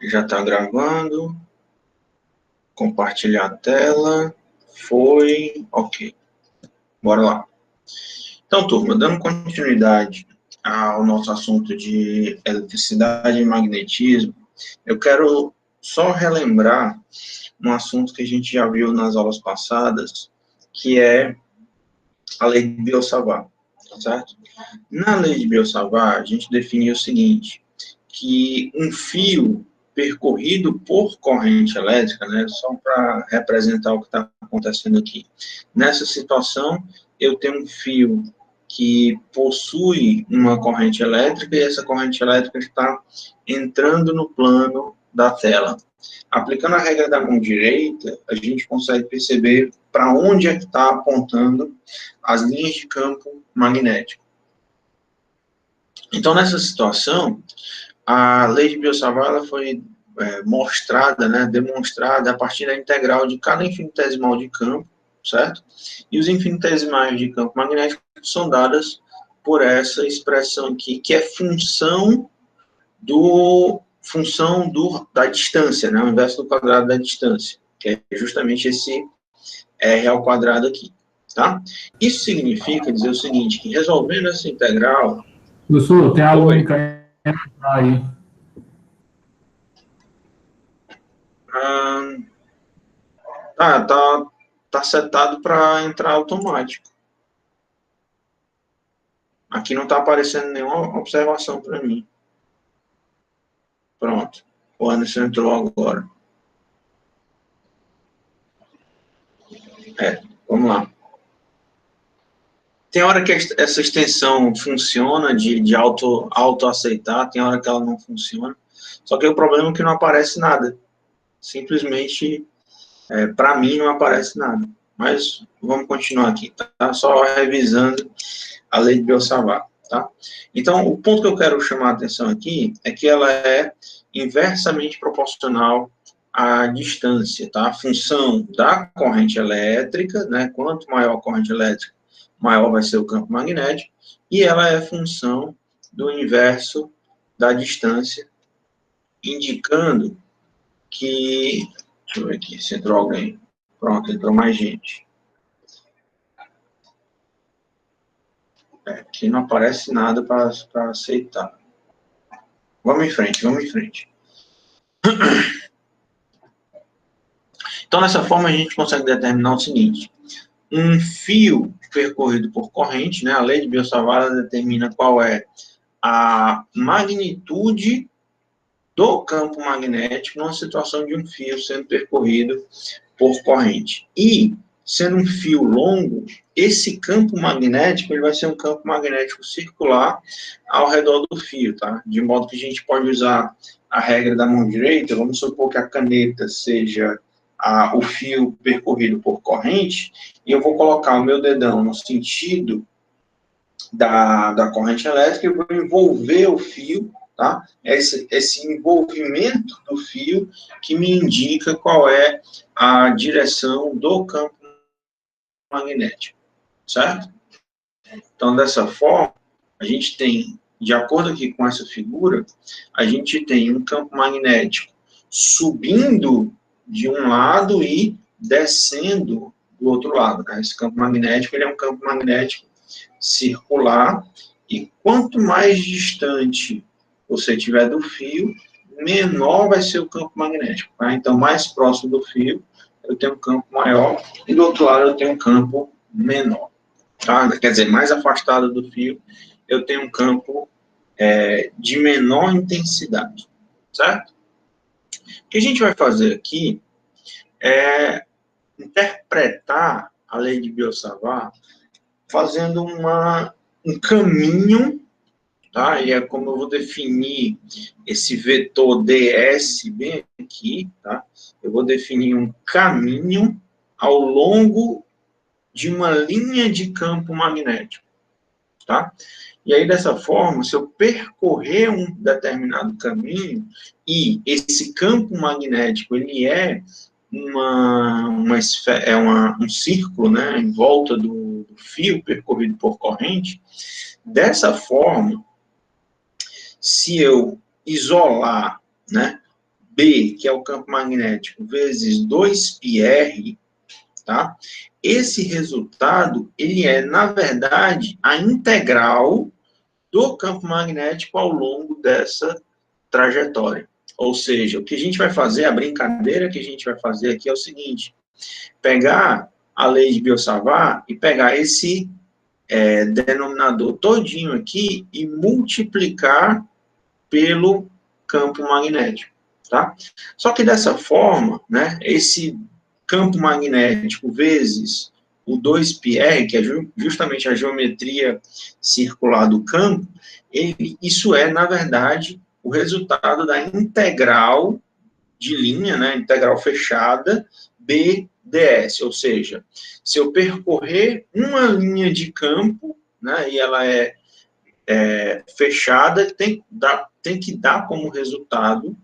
Já está gravando. Compartilhar a tela. Foi. Ok. Bora lá. Então, turma, dando continuidade ao nosso assunto de eletricidade e magnetismo, eu quero só relembrar um assunto que a gente já viu nas aulas passadas, que é a lei de Biot-Savart, certo? Na lei de Biot-Savart, a gente definiu o seguinte, que um fio percorrido por corrente elétrica, né, só para representar o que está acontecendo aqui. Nessa situação, eu tenho um fio que possui uma corrente elétrica e essa corrente elétrica está entrando no plano da tela. Aplicando a regra da mão direita, a gente consegue perceber para onde é que está apontando as linhas de campo magnético. Então, nessa situação, a lei de Biot-Savart foi mostrada, né, demonstrada a partir da integral de cada infinitesimal de campo, certo? E os infinitesimais de campo magnético são dadas por essa expressão aqui, que é função da distância, né, o inverso do quadrado da distância, que é justamente esse R ao quadrado aqui, tá? Isso significa dizer o seguinte, que resolvendo essa integral... Professor, tem aluno querendo entrar aí. Tá setado para entrar automático. Aqui não está aparecendo nenhuma observação para mim. Pronto. O Anderson entrou agora. Vamos lá. Tem hora que essa extensão funciona de auto-aceitar, tem hora que ela não funciona. Só que o problema é que não aparece nada. Simplesmente, para mim, não aparece nada. Mas vamos continuar aqui, tá? Só revisando a lei de Biot-Savart, tá? Então, o ponto que eu quero chamar a atenção aqui é que ela é inversamente proporcional à distância, tá? A função da corrente elétrica, né? Quanto maior a corrente elétrica, maior vai ser o campo magnético, e ela é função do inverso da distância, indicando que... Deixa eu ver aqui se entrou alguém. Pronto, entrou mais gente. Aqui não aparece nada para aceitar. Vamos em frente, vamos em frente. Então, dessa forma, a gente consegue determinar o seguinte. Um fio percorrido por corrente, né, a lei de Biot-Savart determina qual é a magnitude do campo magnético numa situação de um fio sendo percorrido por corrente. E, sendo um fio longo, esse campo magnético ele vai ser um campo magnético circular ao redor do fio, tá? De modo que a gente pode usar a regra da mão direita, vamos supor que a caneta seja o fio percorrido por corrente, e eu vou colocar o meu dedão no sentido da corrente elétrica e vou envolver o fio, tá? Esse envolvimento do fio que me indica qual é a direção do campo magnético, certo? Então, dessa forma, a gente tem, de acordo aqui com essa figura, a gente tem um campo magnético subindo de um lado e descendo do outro lado, né? Esse campo magnético, ele é um campo magnético circular, e quanto mais distante você estiver do fio, menor vai ser o campo magnético, tá? Então, mais próximo do fio, eu tenho um campo maior, e do outro lado eu tenho um campo menor, tá? Quer dizer, mais afastado do fio, eu tenho um campo de menor intensidade, certo? O que a gente vai fazer aqui é interpretar a lei de Biot-Savart fazendo um caminho, tá? E é como eu vou definir esse vetor ds bem aqui, tá? Eu vou definir um caminho ao longo de uma linha de campo magnético, tá? E aí, dessa forma, se eu percorrer um determinado caminho e esse campo magnético, ele é um círculo, né, em volta do fio percorrido por corrente, dessa forma, se eu isolar, né, B, que é o campo magnético, vezes 2πr, tá? Esse resultado, ele é, na verdade, a integral do campo magnético ao longo dessa trajetória. Ou seja, o que a gente vai fazer, a brincadeira que a gente vai fazer aqui é o seguinte, pegar a lei de Biot-Savart e pegar esse denominador todinho aqui e multiplicar pelo campo magnético, tá? Só que dessa forma, né, esse campo magnético vezes o 2πr, que é justamente a geometria circular do campo, isso é, na verdade, o resultado da integral de linha, né, integral fechada, BdS, ou seja, se eu percorrer uma linha de campo, né, e ela é fechada, tem que dar como resultado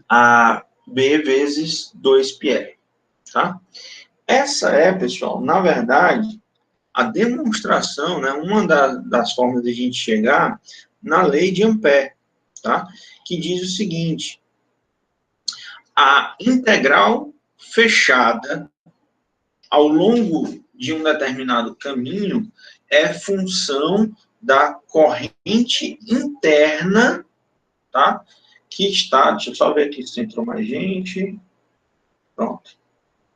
a B vezes 2πr, tá? Essa é, pessoal, na verdade, a demonstração, né, uma das formas de a gente chegar na lei de Ampère, tá? Que diz o seguinte, a integral fechada ao longo de um determinado caminho é função da corrente interna, tá? Que está, deixa eu só ver aqui se entrou mais gente. Pronto.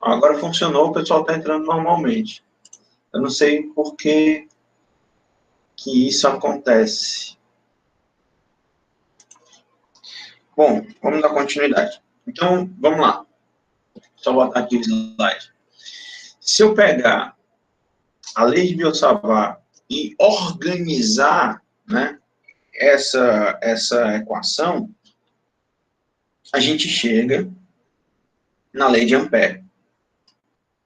Agora funcionou, o pessoal está entrando normalmente. Eu não sei por que isso acontece. Bom, vamos dar continuidade. Então, vamos lá. Só botar aqui o slide. Se eu pegar a lei de Biot-Savart e organizar, né, essa equação, a gente chega na lei de Ampère.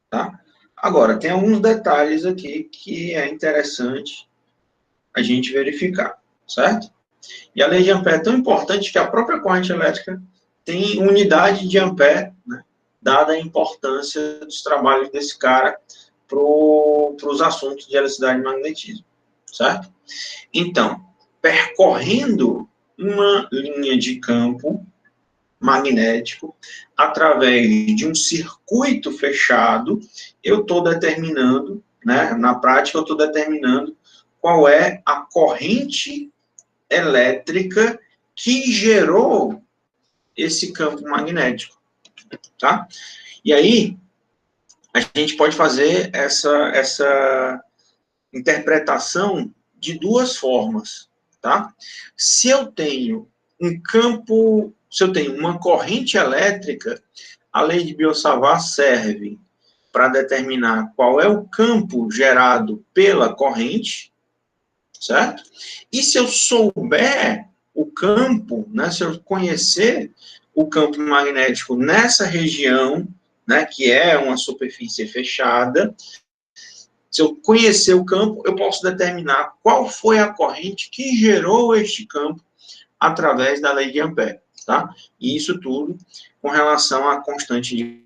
Tá? Agora, tem alguns detalhes aqui que é interessante a gente verificar, certo? E a lei de Ampère é tão importante que a própria corrente elétrica tem unidade de Ampère, né, dada a importância dos trabalhos desse cara para os assuntos de eletricidade e magnetismo, certo? Então, percorrendo uma linha de campo magnético, através de um circuito fechado, eu estou determinando, né, na prática, eu estou determinando qual é a corrente elétrica que gerou esse campo magnético, tá? E aí, a gente pode fazer essa interpretação de duas formas, tá? Se eu tenho um campo, se eu tenho uma corrente elétrica, a lei de Biot-Savart serve para determinar qual é o campo gerado pela corrente, certo? E se eu souber o campo, né, se eu conhecer o campo magnético nessa região, né, que é uma superfície fechada, se eu conhecer o campo, eu posso determinar qual foi a corrente que gerou este campo através da lei de Ampère, tá? E isso tudo com relação à constante de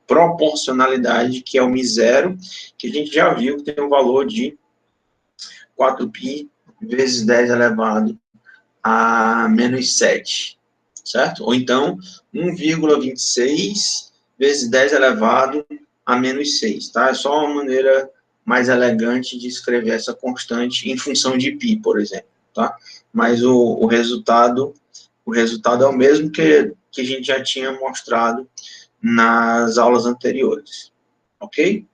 proporcionalidade, que é o μ0, que a gente já viu que tem um valor de 4π vezes 10 elevado a menos 7, certo? Ou então, 1,26 vezes 10 elevado a menos 6, tá? É só uma maneira mais elegante de escrever essa constante em função de π, por exemplo, tá? Mas o resultado é o mesmo que a gente já tinha mostrado nas aulas anteriores, ok?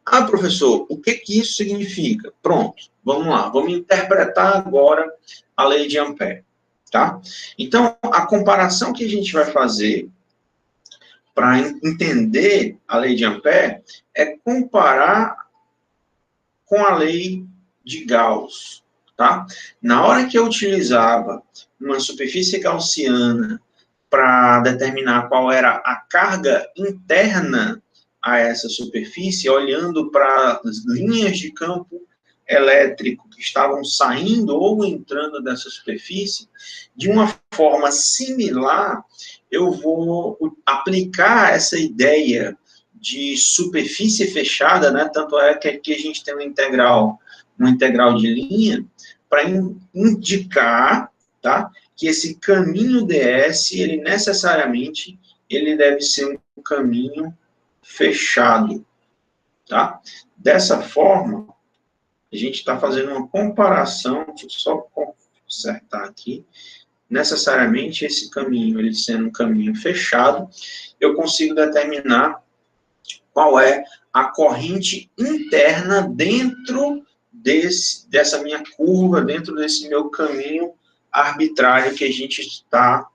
Ah, professor, o que isso significa? Pronto, vamos lá, vamos interpretar agora a lei de Ampère, tá? Então, a comparação que a gente vai fazer para entender a lei de Ampère é comparar com a lei de Gauss, tá? Na hora que eu utilizava uma superfície gaussiana para determinar qual era a carga interna a essa superfície, olhando para as linhas de campo elétrico que estavam saindo ou entrando dessa superfície, de uma forma similar, eu vou aplicar essa ideia de superfície fechada, né? Tanto é que aqui a gente tem uma integral de linha, para indicar, tá, que esse caminho DS, ele necessariamente, ele deve ser um caminho fechado, tá? Dessa forma, a gente está fazendo uma comparação, deixa eu só consertar aqui, necessariamente esse caminho, ele sendo um caminho fechado, eu consigo determinar qual é a corrente interna dentro dessa minha curva, dentro desse meu caminho arbitrário que a gente está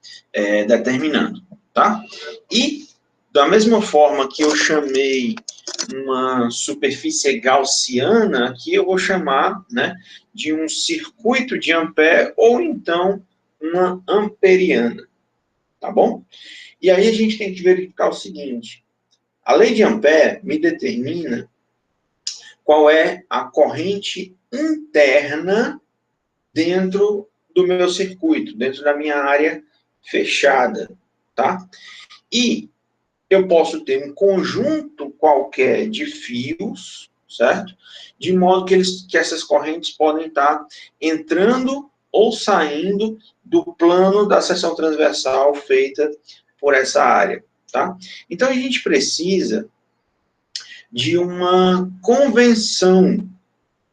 determinando, tá? E, da mesma forma que eu chamei uma superfície gaussiana, aqui eu vou chamar, né, de um circuito de Ampère, ou então uma amperiana, tá bom? E aí a gente tem que verificar o seguinte: a lei de Ampère me determina qual é a corrente interna dentro do meu circuito, dentro da minha área fechada, tá? E eu posso ter um conjunto qualquer de fios, certo? De modo que essas correntes podem estar entrando ou saindo do plano da seção transversal feita por essa área, tá? Então, a gente precisa de uma convenção,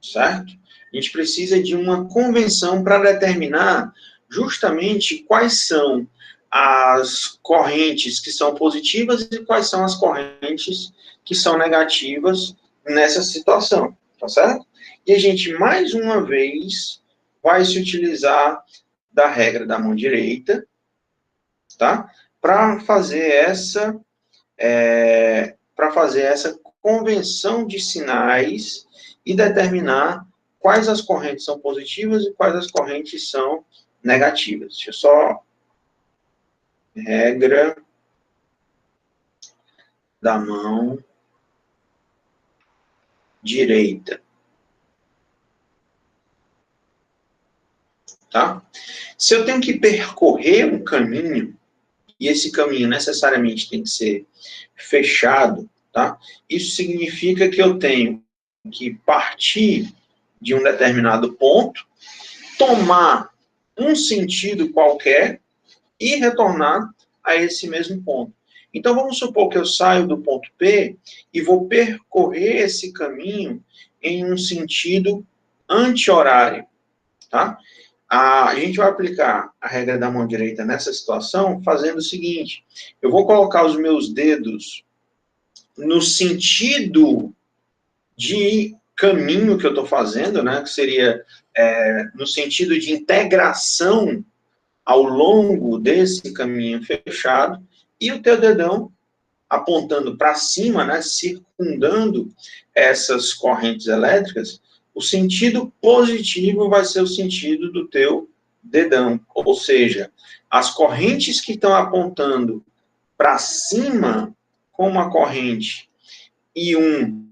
certo? A gente precisa de uma convenção para determinar justamente quais são as correntes que são positivas e quais são as correntes que são negativas nessa situação, tá certo? E a gente, mais uma vez, vai se utilizar da regra da mão direita, tá? Para fazer essa convenção de sinais e determinar quais as correntes são positivas e quais as correntes são negativas. Deixa eu só... Regra da mão direita. Tá? Se eu tenho que percorrer um caminho, e esse caminho necessariamente tem que ser fechado, tá? Isso significa que eu tenho que partir de um determinado ponto, tomar um sentido qualquer e retornar a esse mesmo ponto. Então, vamos supor que eu saio do ponto P e vou percorrer esse caminho em um sentido anti-horário, tá? A gente vai aplicar a regra da mão direita nessa situação fazendo o seguinte: eu vou colocar os meus dedos no sentido de caminho que eu estou fazendo, né, que seria no sentido de integração ao longo desse caminho fechado, e o teu dedão apontando para cima, né, circundando essas correntes elétricas. O sentido positivo vai ser o sentido do teu dedão, ou seja, as correntes que estão apontando para cima, como a corrente I1,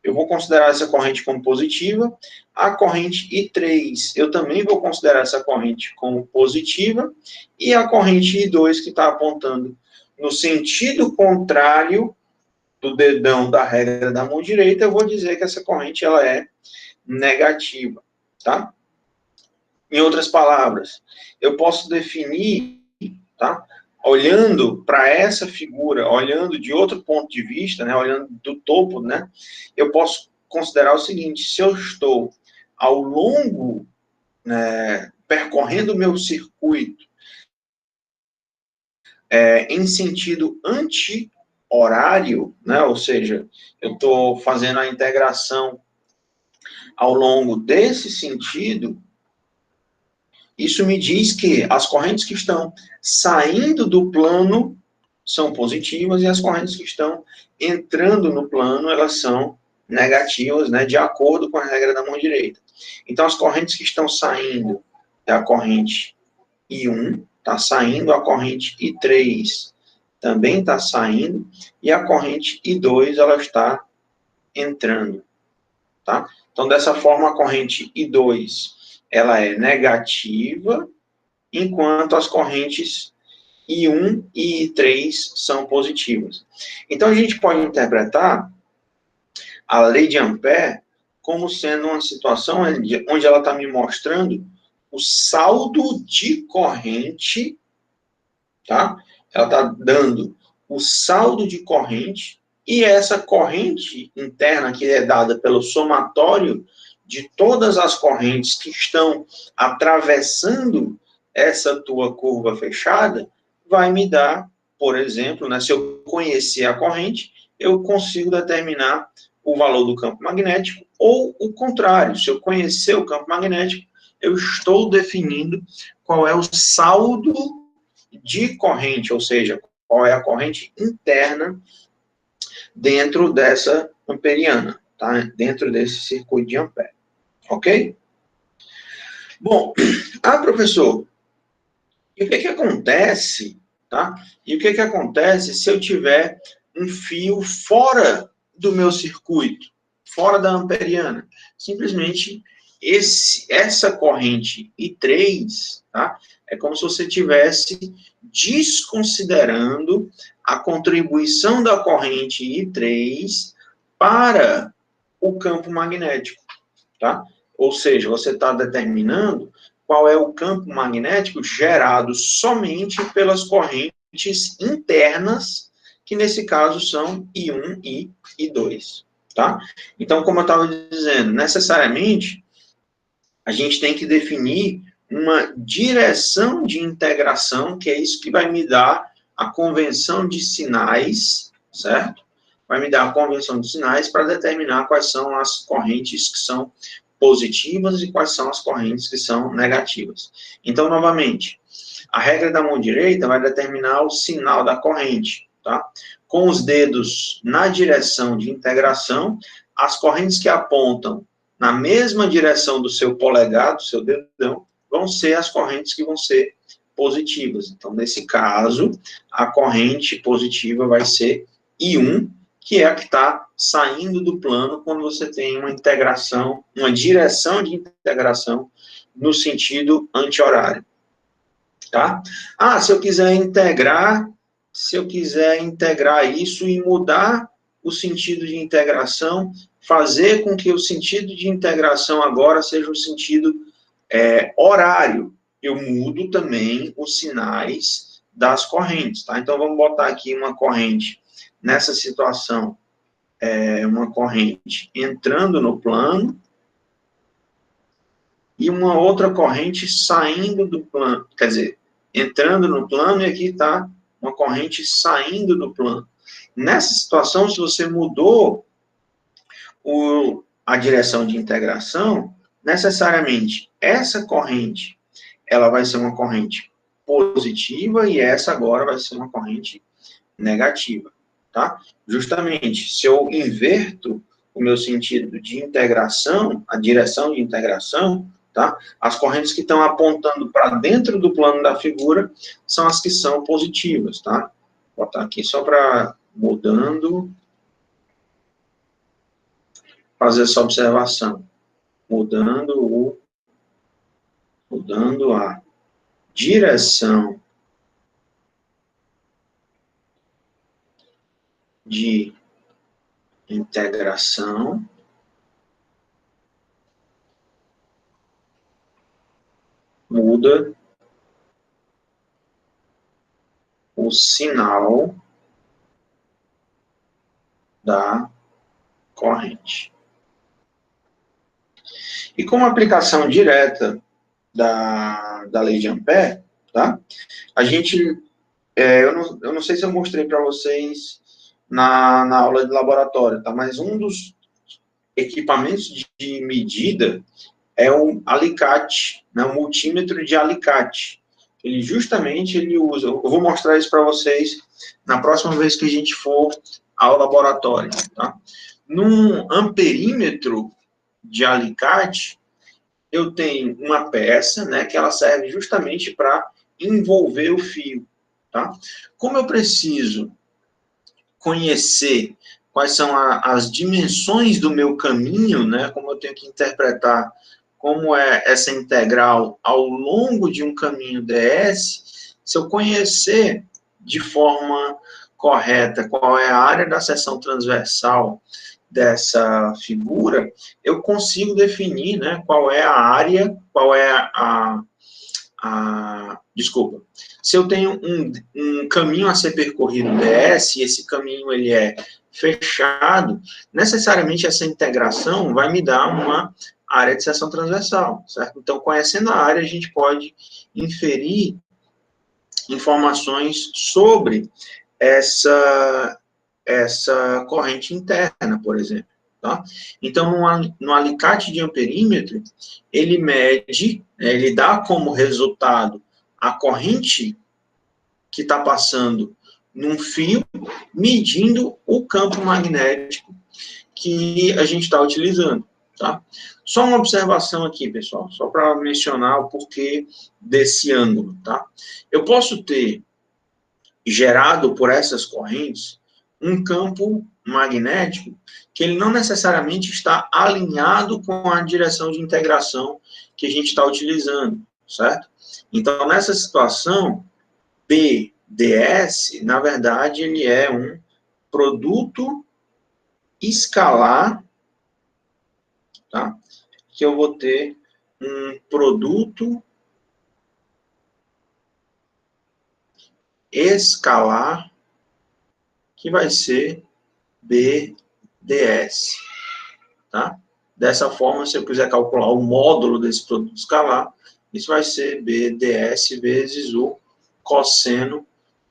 eu vou considerar essa corrente como positiva. A corrente I3, eu também vou considerar essa corrente como positiva. E a corrente I2, que está apontando no sentido contrário do dedão da regra da mão direita, eu vou dizer que essa corrente ela é negativa, tá? Em outras palavras, eu posso definir, tá? Olhando para essa figura, olhando de outro ponto de vista, né, olhando do topo, né, eu posso considerar o seguinte: se eu estou ao longo, né, percorrendo o meu circuito em sentido anti-horário, né, ou seja, eu estou fazendo a integração ao longo desse sentido, isso me diz que as correntes que estão saindo do plano são positivas e as correntes que estão entrando no plano, elas são negativas, né, de acordo com a regra da mão direita. Então, as correntes que estão saindo é a corrente I1, está saindo, a corrente I3 também está saindo, e a corrente I2, ela está entrando, tá? Então, dessa forma, a corrente I2, ela é negativa, enquanto as correntes I1 e I3 são positivas. Então, a gente pode interpretar a lei de Ampère como sendo uma situação onde ela está me mostrando o saldo de corrente, tá? Ela está dando o saldo de corrente, e essa corrente interna, que é dada pelo somatório de todas as correntes que estão atravessando essa tua curva fechada, vai me dar, por exemplo, né, se eu conhecer a corrente, eu consigo determinar o valor do campo magnético, ou o contrário, se eu conhecer o campo magnético, eu estou definindo qual é o saldo de corrente, ou seja, qual é a corrente interna dentro dessa amperiana, tá? Dentro desse circuito de Ampere, ok? Bom, professor, e o que acontece, tá? E o que acontece se eu tiver um fio fora do meu circuito, fora da amperiana? Simplesmente essa corrente I3, tá? É como se você estivesse desconsiderando a contribuição da corrente I3 para o campo magnético, tá? Ou seja, você está determinando qual é o campo magnético gerado somente pelas correntes internas, que nesse caso são I1 e I2, tá? Então, como eu estava dizendo, necessariamente, a gente tem que definir uma direção de integração, que é isso que vai me dar a convenção de sinais, certo? Vai me dar a convenção de sinais para determinar quais são as correntes que são positivas e quais são as correntes que são negativas. Então, novamente, a regra da mão direita vai determinar o sinal da corrente, tá? Com os dedos na direção de integração, as correntes que apontam na mesma direção do seu polegar, do seu dedão, vão ser as correntes que vão ser positivas. Então, nesse caso, a corrente positiva vai ser I1, que é a que está saindo do plano quando você tem uma integração, uma direção de integração no sentido anti-horário, tá? Se eu quiser integrar isso e mudar o sentido de integração, fazer com que o sentido de integração agora seja o sentido horário, eu mudo também os sinais das correntes, tá? Então, vamos botar aqui uma corrente, nessa situação, uma corrente entrando no plano, e uma outra corrente saindo do plano, quer dizer, entrando no plano, e aqui está uma corrente saindo do plano. Nessa situação, se você mudou a direção de integração, necessariamente essa corrente, ela vai ser uma corrente positiva, e essa agora vai ser uma corrente negativa, tá? Justamente, se eu inverto o meu sentido de integração, a direção de integração, tá? As correntes que estão apontando para dentro do plano da figura são as que são positivas, tá? Vou botar aqui só para mudando, fazer essa observação. Mudando a direção de integração muda o sinal da corrente. E como aplicação direta da lei de Ampère, tá? A gente, eu não sei se eu mostrei para vocês na aula de laboratório, tá? Mas um dos equipamentos de medida é um alicate, né? Um multímetro de alicate. Ele usa, eu vou mostrar isso para vocês na próxima vez que a gente for ao laboratório, tá? Num amperímetro de alicate, eu tenho uma peça, né, que ela serve justamente para envolver o fio, tá? Como eu preciso conhecer quais são as dimensões do meu caminho, né, como eu tenho que interpretar como é essa integral ao longo de um caminho ds, se eu conhecer de forma correta qual é a área da seção transversal dessa figura, eu consigo definir, né, qual é a área, qual é a desculpa, se eu tenho um caminho a ser percorrido DS, e esse caminho ele é fechado, necessariamente essa integração vai me dar uma área de seção transversal, certo? Então, conhecendo a área, a gente pode inferir informações sobre essa corrente interna, por exemplo. Tá? Então, no alicate de amperímetro, ele mede, ele dá como resultado a corrente que está passando num fio, medindo o campo magnético que a gente está utilizando. Tá? Só uma observação aqui, pessoal, só para mencionar o porquê desse ângulo. Tá? Eu posso ter gerado por essas correntes um campo magnético que ele não necessariamente está alinhado com a direção de integração que a gente está utilizando, certo? Então, nessa situação, BDS, na verdade, ele é um produto escalar, tá? Que eu vou ter um produto escalar que vai ser BDS, tá? Dessa forma, se eu quiser calcular o módulo desse produto escalar, isso vai ser BDS vezes o cosseno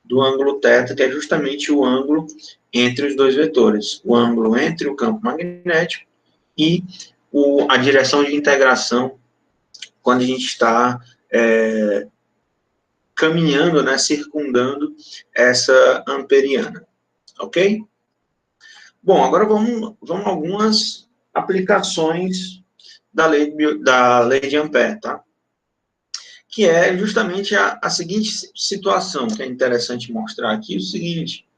do ângulo θ, que é justamente o ângulo entre os dois vetores, o ângulo entre o campo magnético e a direção de integração quando a gente está caminhando, né, circundando essa amperiana, ok? Bom, agora vamos a algumas aplicações da lei de Ampère, tá? Que é justamente a seguinte situação, que é interessante mostrar aqui, o seguinte,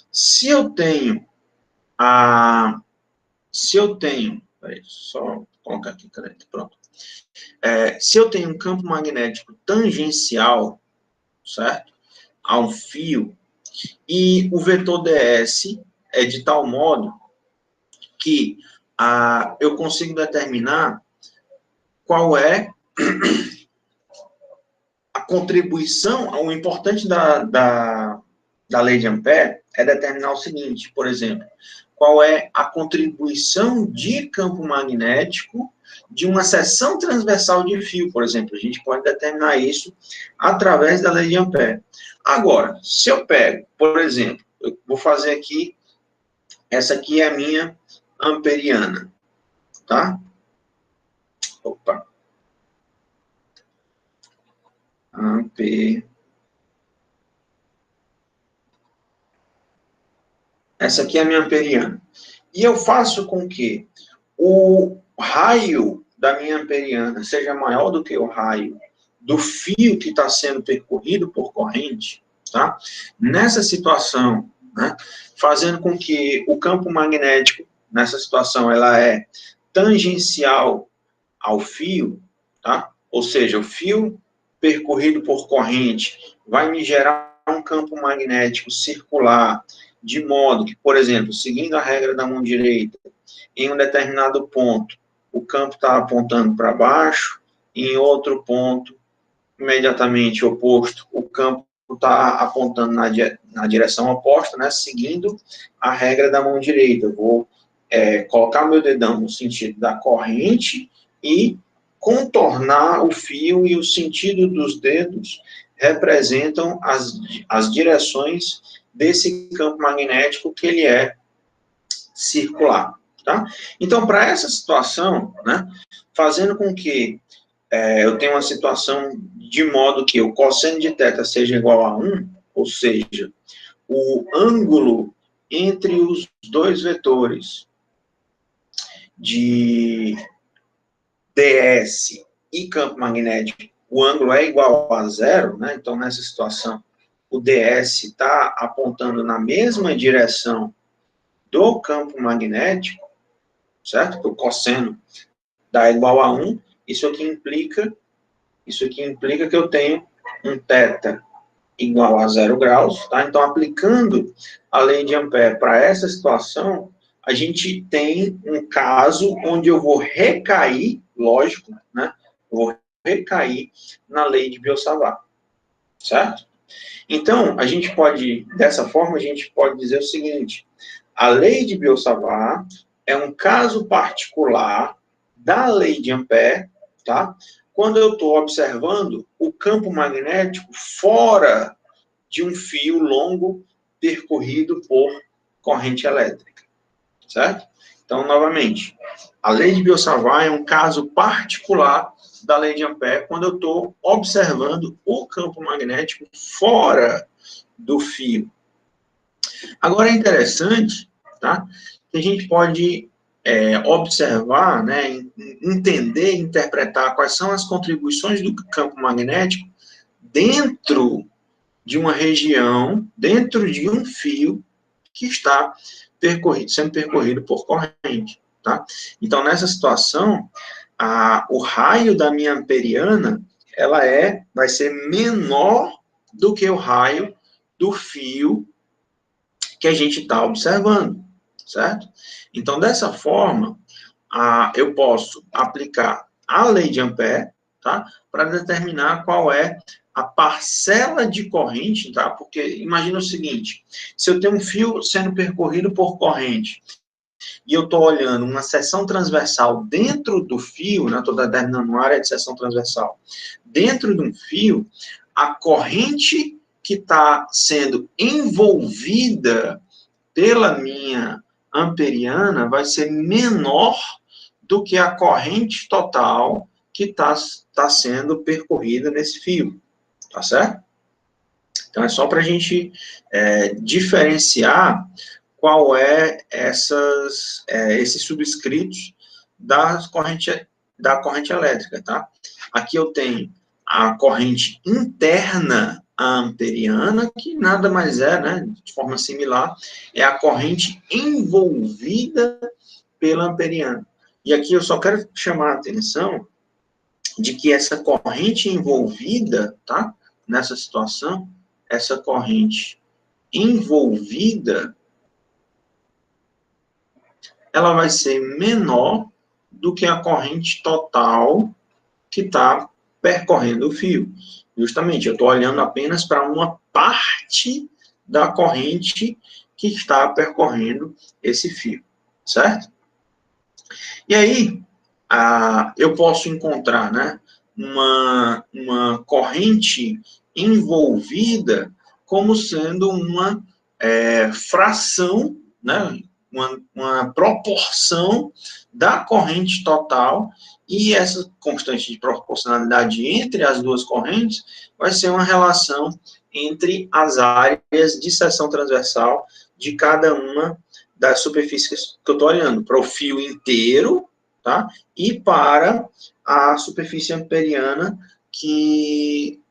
se eu tenho, peraí, só colocar aqui, pronto. Se eu tenho um campo magnético tangencial, certo? A um fio, e o vetor ds é de tal modo que eu consigo determinar qual é a contribuição. O importante da lei de Ampère é determinar o seguinte, por exemplo, qual é a contribuição de campo magnético de uma seção transversal de fio, por exemplo. A gente pode determinar isso através da lei de Ampère. Agora, se eu pego, por exemplo, eu vou fazer aqui, essa aqui é a minha amperiana, tá? Opa. Essa aqui é a minha amperiana. E eu faço com que o raio da minha amperiana seja maior do que o raio do fio que está sendo percorrido por corrente, tá? Nessa situação, né, fazendo com que o campo magnético, nessa situação, ela é tangencial ao fio, tá? Ou seja, o fio percorrido por corrente vai me gerar um campo magnético circular, de modo que, por exemplo, seguindo a regra da mão direita, em um determinado ponto, o campo está apontando para baixo, em outro ponto, imediatamente oposto, o campo está apontando na direção oposta, né, seguindo a regra da mão direita. Eu vou colocar meu dedão no sentido da corrente e contornar o fio, e o sentido dos dedos representam as direções desse campo magnético, que ele é circular, tá? Então, para essa situação, né, fazendo com que eu tenha uma situação de modo que o cosseno de θ seja igual a 1, ou seja, o ângulo entre os dois vetores de ds e campo magnético, o ângulo é igual a 0, né? Então, nessa situação, o ds está apontando na mesma direção do campo magnético, certo? O cosseno dá igual a 1, isso aqui implica que eu tenho um θ igual a 0 graus, tá? Então, aplicando a lei de Ampère para essa situação, a gente tem um caso onde eu vou recair, lógico, né? Eu vou e cair na lei de Biot-Savart, certo? Então, dessa forma, a gente pode dizer o seguinte: a lei de Biot-Savart é um caso particular da lei de Ampère, tá? Quando eu estou observando o campo magnético fora de um fio longo percorrido por corrente elétrica, certo? Então, novamente, a lei de Biot-Savart é um caso particular da lei de Ampère quando eu estou observando o campo magnético fora do fio. Agora, é interessante, tá? Que a gente pode observar, né, entender, interpretar quais são as contribuições do campo magnético dentro de uma região, dentro de um fio que está sendo percorrido por corrente, tá? Então, nessa situação, o raio da minha amperiana, vai ser menor do que o raio do fio que a gente está observando, certo? Então, dessa forma, eu posso aplicar a lei de Ampère, tá? Para determinar qual é a parcela de corrente, tá? Porque imagina o seguinte: se eu tenho um fio sendo percorrido por corrente e eu estou olhando uma seção transversal dentro do fio, né? Estou determinando uma área de seção transversal dentro de um fio, a corrente que está sendo envolvida pela minha amperiana vai ser menor do que a corrente total que está sendo percorrida nesse fio, tá certo? Então, é só para a gente diferenciar qual esses subscritos da corrente elétrica, tá? Aqui eu tenho a corrente interna amperiana, que nada mais é, né, de forma similar, é a corrente envolvida pela amperiana. E aqui eu só quero chamar a atenção de que essa corrente envolvida, tá, nessa situação, essa corrente envolvida, ela vai ser menor do que a corrente total que está percorrendo o fio. Justamente, eu estou olhando apenas para uma parte da corrente que está percorrendo esse fio, certo? E aí, eu posso encontrar, né, uma corrente envolvida como sendo uma fração, né, uma proporção da corrente total, e essa constante de proporcionalidade entre as duas correntes vai ser uma relação entre as áreas de seção transversal de cada uma das superfícies que eu estou olhando, para o fio inteiro, tá? E para a superfície amperiana que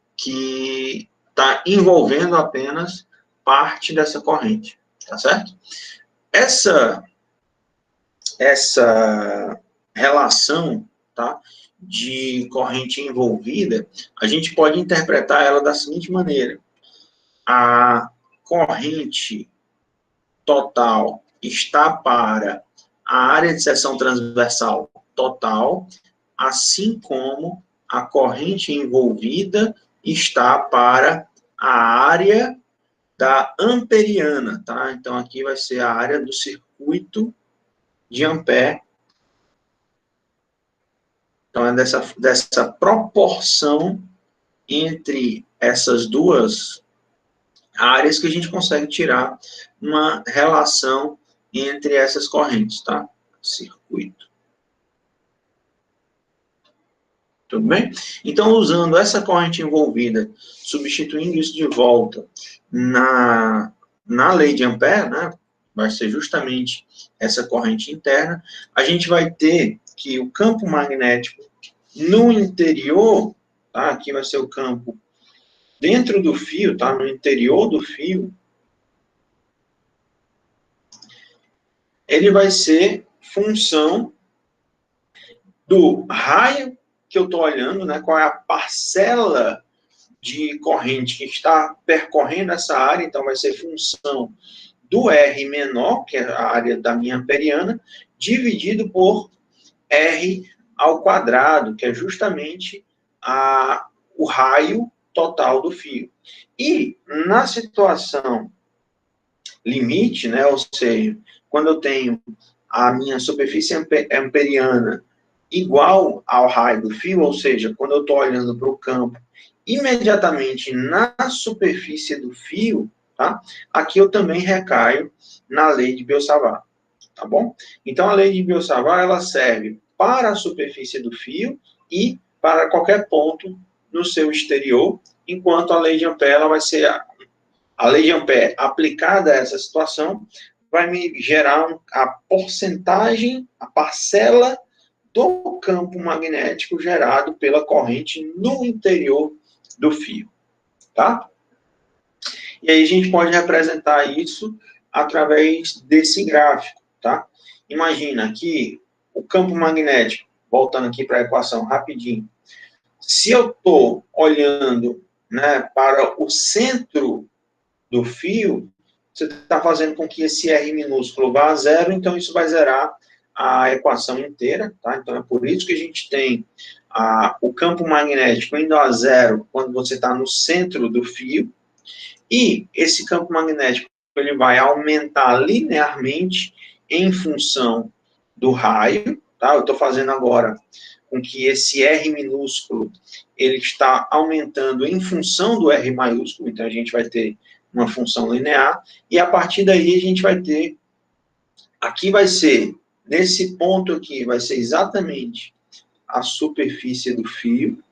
está envolvendo apenas parte dessa corrente, tá certo? Essa relação, tá, de corrente envolvida, a gente pode interpretar ela da seguinte maneira: a corrente total está para a área de seção transversal total, assim como a corrente envolvida está para a área da amperiana, tá? Então, aqui vai ser a área do circuito de Ampère. Então, é dessa proporção entre essas duas áreas que a gente consegue tirar uma relação entre essas correntes, tá? Circuito. Tudo bem? Então, usando essa corrente envolvida, substituindo isso de volta na lei de Ampère, né? Vai ser justamente essa corrente interna, a gente vai ter que o campo magnético no interior, tá? Aqui vai ser o campo dentro do fio, tá? No interior do fio, ele vai ser função do raio que eu estou olhando, né? Qual é a parcela de corrente que está percorrendo essa área, então vai ser função do R menor, que é a área da minha amperiana, dividido por R ao quadrado, que é justamente o raio total do fio. E na situação limite, né, ou seja, quando eu tenho a minha superfície amperiana igual ao raio do fio, ou seja, quando eu estou olhando para o campo imediatamente na superfície do fio, tá? Aqui eu também recaio na lei de Biot-Savart, tá bom? Então, a lei de Biot-Savart, ela serve para a superfície do fio e para qualquer ponto no seu exterior, enquanto a lei de Ampère, ela vai ser a lei de Ampère aplicada a essa situação, vai me gerar a porcentagem, a parcela do campo magnético gerado pela corrente no interior do fio, tá? E aí a gente pode representar isso através desse gráfico, tá? Imagina que o campo magnético, voltando aqui para a equação rapidinho, se eu estou olhando, né, para o centro do fio, você está fazendo com que esse R minúsculo vá a zero, então isso vai zerar a equação inteira, tá? Então é por isso que a gente tem o campo magnético indo a zero quando você está no centro do fio, e esse campo magnético ele vai aumentar linearmente em função do raio, tá? Eu estou fazendo agora com que esse R minúsculo ele está aumentando em função do R maiúsculo, então a gente vai ter uma função linear, e a partir daí a gente vai ter, aqui vai ser, nesse ponto aqui, vai ser exatamente a superfície do fio,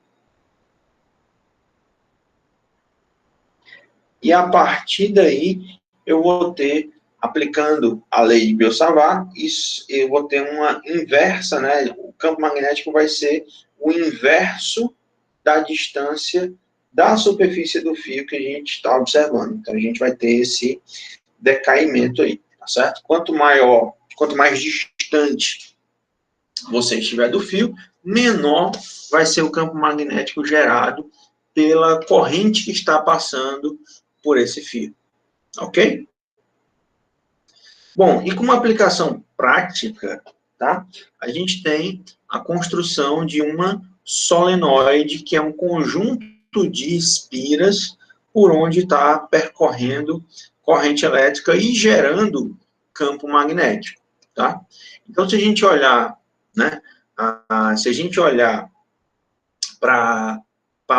e a partir daí eu vou ter, aplicando a lei de Biot-Savart, eu vou ter uma inversa, né? O campo magnético vai ser o inverso da distância da superfície do fio que a gente está observando. Então, a gente vai ter esse decaimento aí, tá certo? Quanto mais distante você estiver do fio, menor vai ser o campo magnético gerado pela corrente que está passando por esse fio. Ok? Bom, e como aplicação prática, tá? A gente tem a construção de uma solenoide, que é um conjunto de espiras por onde está percorrendo corrente elétrica e gerando campo magnético, tá? Então, se a gente olhar, né, se a gente olhar para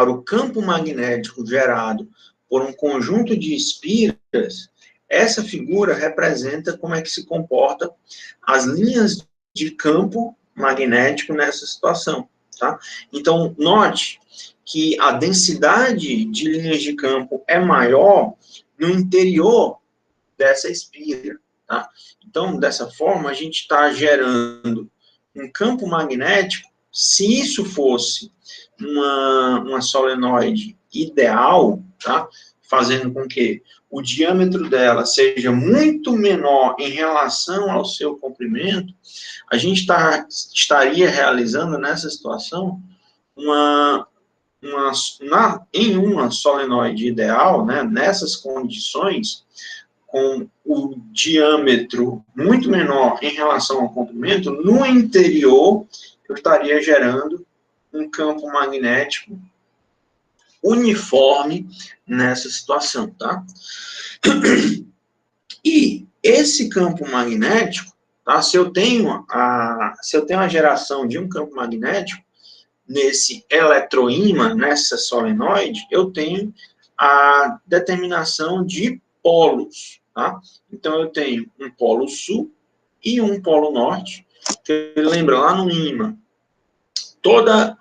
o campo magnético gerado por um conjunto de espiras, essa figura representa como é que se comporta as linhas de campo magnético nessa situação, tá? Então, note que a densidade de linhas de campo é maior no interior dessa espira, tá? Então, dessa forma, a gente está gerando um campo magnético. Se isso fosse uma solenoide ideal, tá? Fazendo com que o diâmetro dela seja muito menor em relação ao seu comprimento, a gente estaria realizando nessa situação em uma solenoide ideal, né, nessas condições, com o diâmetro muito menor em relação ao comprimento, no interior eu estaria gerando um campo magnético uniforme nessa situação, tá? E esse campo magnético, tá? Se eu tenho a geração de um campo magnético nesse eletroímã, nessa solenoide, eu tenho a determinação de polos, tá? Então eu tenho um polo sul e um polo norte. Que lembra lá no ímã, todas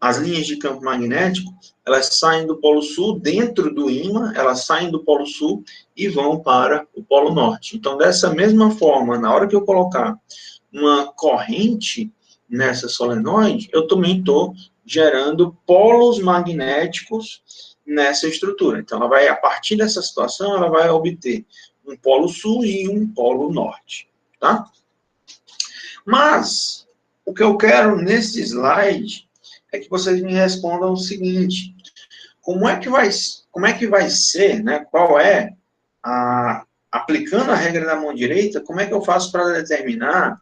as linhas de campo magnético, elas saem do polo sul, dentro do ímã, elas saem do polo sul e vão para o polo norte. Então, dessa mesma forma, na hora que eu colocar uma corrente nessa solenoide, eu também estou gerando polos magnéticos nessa estrutura. Então, ela vai, a partir dessa situação, ela vai obter um polo sul e um polo norte, tá? Mas o que eu quero nesse slide é que vocês me respondam o seguinte: como é que vai ser, né? Qual é aplicando a regra da mão direita, como é que eu faço para determinar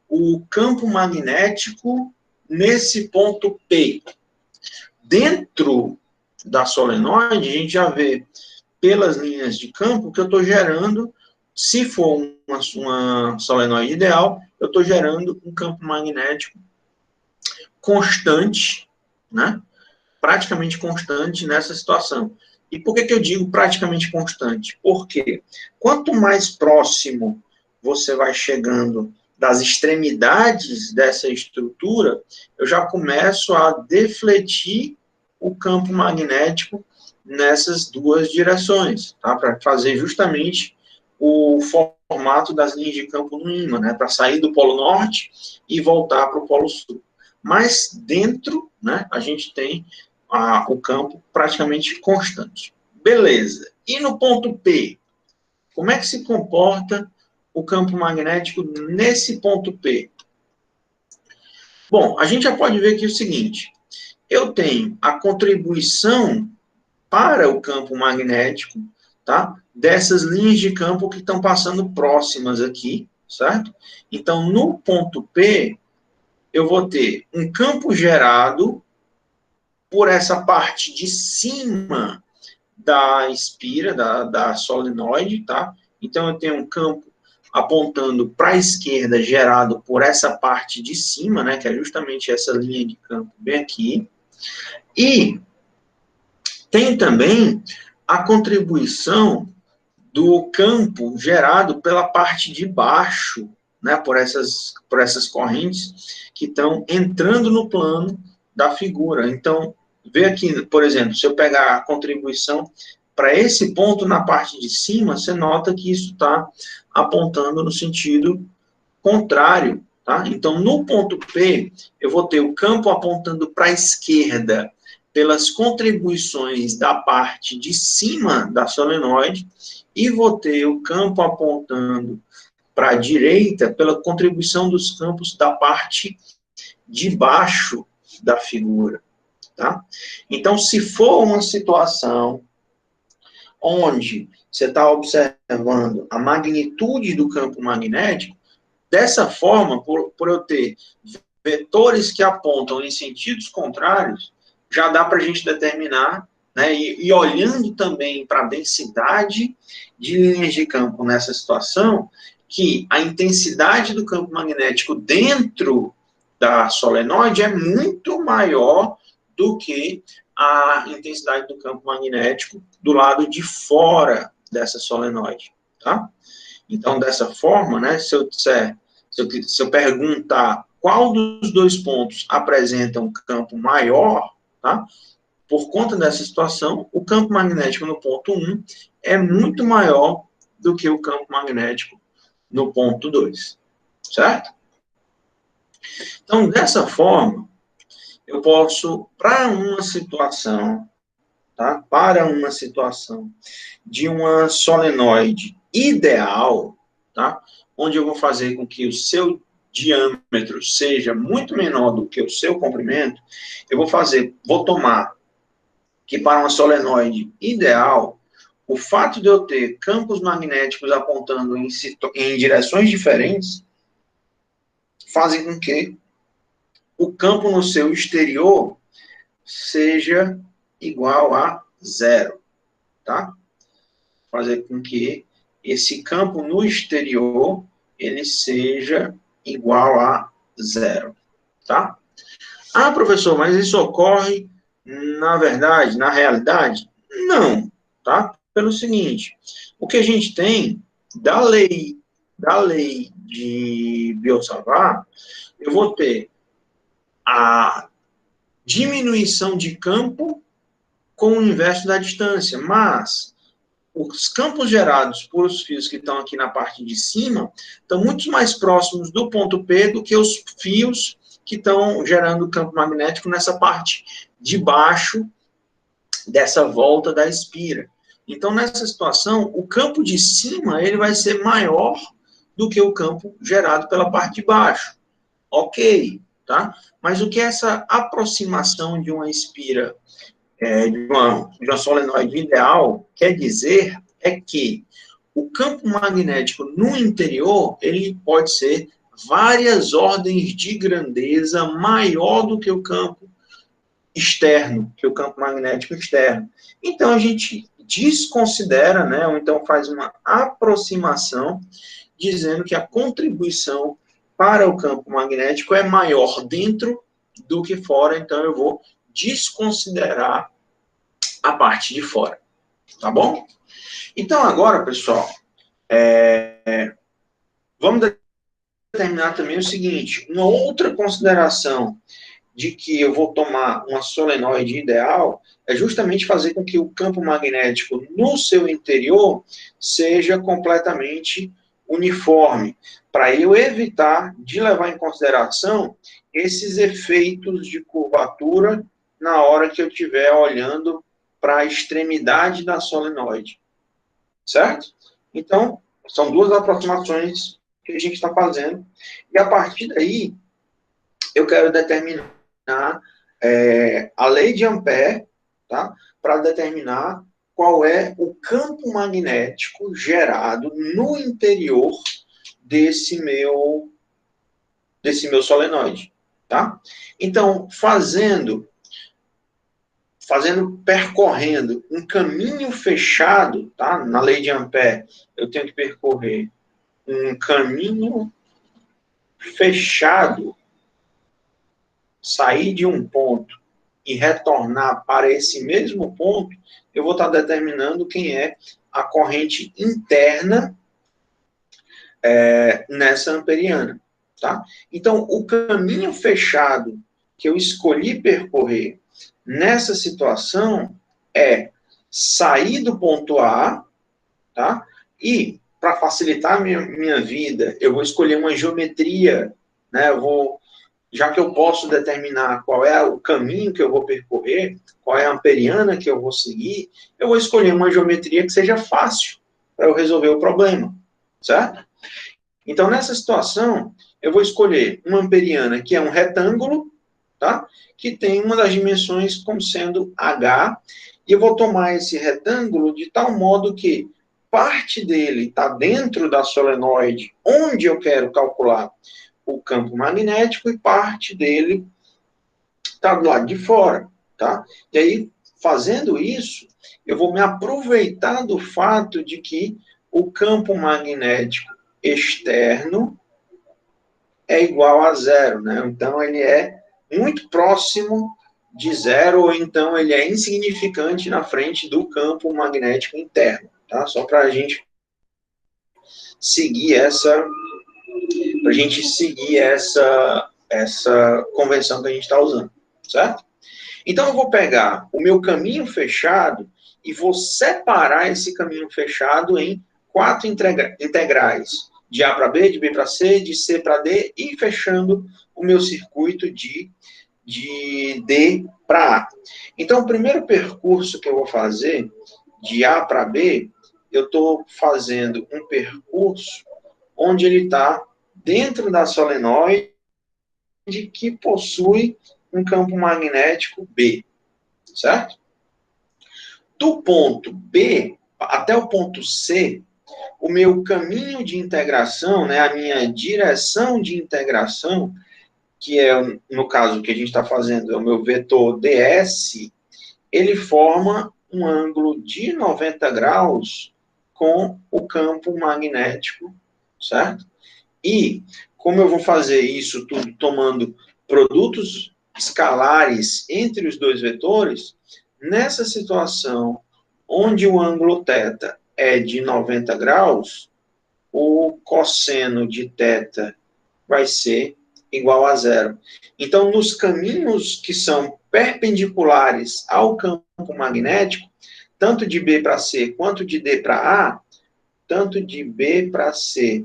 o campo magnético nesse ponto P. Dentro da solenoide, a gente já vê pelas linhas de campo que eu estou gerando, se for uma solenoide ideal, eu estou gerando um campo magnético constante, né? Praticamente constante nessa situação. E por que eu digo praticamente constante? Porque quanto mais próximo você vai chegando das extremidades dessa estrutura, eu já começo a defletir o campo magnético nessas duas direções, tá? Para fazer justamente o formato das linhas de campo no ímã, né? Para sair do polo norte e voltar para o polo sul. Mas dentro, né, a gente tem o campo praticamente constante. Beleza. E no ponto P? Como é que se comporta o campo magnético nesse ponto P? Bom, a gente já pode ver aqui o seguinte. Eu tenho a contribuição para o campo magnético, tá? Dessas linhas de campo que estão passando próximas aqui, certo? Então, no ponto P, eu vou ter um campo gerado por essa parte de cima da espira, da solenoide, tá? Então, eu tenho um campo apontando para a esquerda, gerado por essa parte de cima, né? Que é justamente essa linha de campo bem aqui. E tem também a contribuição do campo gerado pela parte de baixo, né? Por essas correntes que estão entrando no plano da figura. Então, vê aqui, por exemplo, se eu pegar a contribuição para esse ponto na parte de cima, você nota que isso está apontando no sentido contrário, tá? Então, no ponto P, eu vou ter o campo apontando para a esquerda pelas contribuições da parte de cima da solenoide e vou ter o campo apontando para a direita pela contribuição dos campos da parte de baixo da figura, tá? Então, se for uma situação onde você está observando a magnitude do campo magnético, dessa forma, por eu ter vetores que apontam em sentidos contrários, já dá para a gente determinar, né, e olhando também para a densidade de linhas de campo nessa situação, que a intensidade do campo magnético dentro da solenoide é muito maior do que a intensidade do campo magnético do lado de fora dessa solenoide, tá? Então, dessa forma, né, se eu perguntar qual dos dois pontos apresenta um campo maior, tá? Por conta dessa situação, o campo magnético no ponto 1 é muito maior do que o campo magnético no ponto 2, certo? Então, dessa forma, eu posso, para uma situação, tá? Para uma situação de uma solenoide ideal, tá? Onde eu vou fazer com que o seu diâmetro seja muito menor do que o seu comprimento, eu vou tomar que para uma solenoide ideal, o fato de eu ter campos magnéticos apontando em direções diferentes, fazem com que o campo no seu exterior seja igual a zero, tá? Fazer com que esse campo no exterior, ele seja igual a zero, tá? Ah, professor, mas isso ocorre na verdade, na realidade? Não, tá? Pelo seguinte, o que a gente tem da lei de Biot-Savart, eu vou ter a diminuição de campo com o inverso da distância, mas os campos gerados por os fios que estão aqui na parte de cima estão muito mais próximos do ponto P do que os fios que estão gerando campo magnético nessa parte de baixo dessa volta da espira. Então, nessa situação, o campo de cima ele vai ser maior do que o campo gerado pela parte de baixo. Ok, tá? Mas o que essa aproximação de uma espira, de uma solenoide ideal, quer dizer é que o campo magnético no interior, ele pode ser várias ordens de grandeza maior do que o campo externo, que o campo magnético externo. Então, a gente desconsidera, né, ou então faz uma aproximação, dizendo que a contribuição para o campo magnético é maior dentro do que fora, então eu vou desconsiderar a parte de fora, tá bom? Então, agora, pessoal, vamos determinar também o seguinte, uma outra consideração de que eu vou tomar uma solenoide ideal é justamente fazer com que o campo magnético no seu interior seja completamente uniforme, para eu evitar de levar em consideração esses efeitos de curvatura na hora que eu estiver olhando para a extremidade da solenoide, certo? Então, são duas aproximações que a gente está fazendo, e a partir daí, eu quero determinar a lei de Ampère, tá? Para determinar qual é o campo magnético gerado no interior desse meu solenoide, tá? Então, percorrendo um caminho fechado, tá? Na lei de Ampère, eu tenho que percorrer um caminho fechado, sair de um ponto e retornar para esse mesmo ponto, eu vou estar determinando quem é a corrente interna nessa amperiana, tá? Então, o caminho fechado que eu escolhi percorrer nessa situação é sair do ponto A, tá? E, para facilitar a minha vida, eu vou escolher uma geometria, né? Já que eu posso determinar qual é o caminho que eu vou percorrer, qual é a amperiana que eu vou seguir, eu vou escolher uma geometria que seja fácil para eu resolver o problema, certo? Então, nessa situação, eu vou escolher uma amperiana que é um retângulo, tá? Que tem uma das dimensões como sendo H, e eu vou tomar esse retângulo de tal modo que parte dele está dentro da solenoide, onde eu quero calcular o campo magnético, e parte dele está do lado de fora, tá? E aí, fazendo isso, eu vou me aproveitar do fato de que o campo magnético externo é igual a zero, né? Então, ele é muito próximo de zero, ou então ele é insignificante na frente do campo magnético interno, tá? Só para a gente seguir essa convenção que a gente está usando, certo? Então, eu vou pegar o meu caminho fechado e vou separar esse caminho fechado em 4 integrais, de A para B, de B para C, de C para D, e fechando o meu circuito de D para A. Então, o primeiro percurso que eu vou fazer, de A para B, eu estou fazendo um percurso onde ele está dentro da solenoide que possui um campo magnético B, certo? Do ponto B até o ponto C, o meu caminho de integração, né, a minha direção de integração, que é, no caso que a gente está fazendo, é o meu vetor ds, ele forma um ângulo de 90 graus com o campo magnético, certo? E, como eu vou fazer isso tudo tomando produtos escalares entre os dois vetores, nessa situação onde o ângulo θ é de 90 graus, o cosseno de θ vai ser igual a zero. Então, nos caminhos que são perpendiculares ao campo magnético, tanto de B para C quanto de D para A, tanto de B para C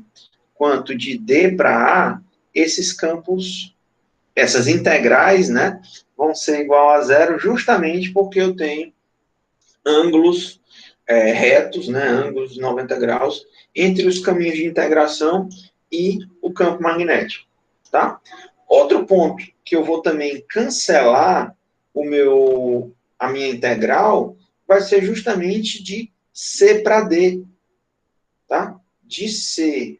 quanto de D para A, esses campos, essas integrais, né, vão ser igual a zero justamente porque eu tenho ângulos retos, né, ângulos de 90 graus, entre os caminhos de integração e o campo magnético, tá? Outro ponto que eu vou também cancelar a minha integral vai ser justamente de C para D, tá? De C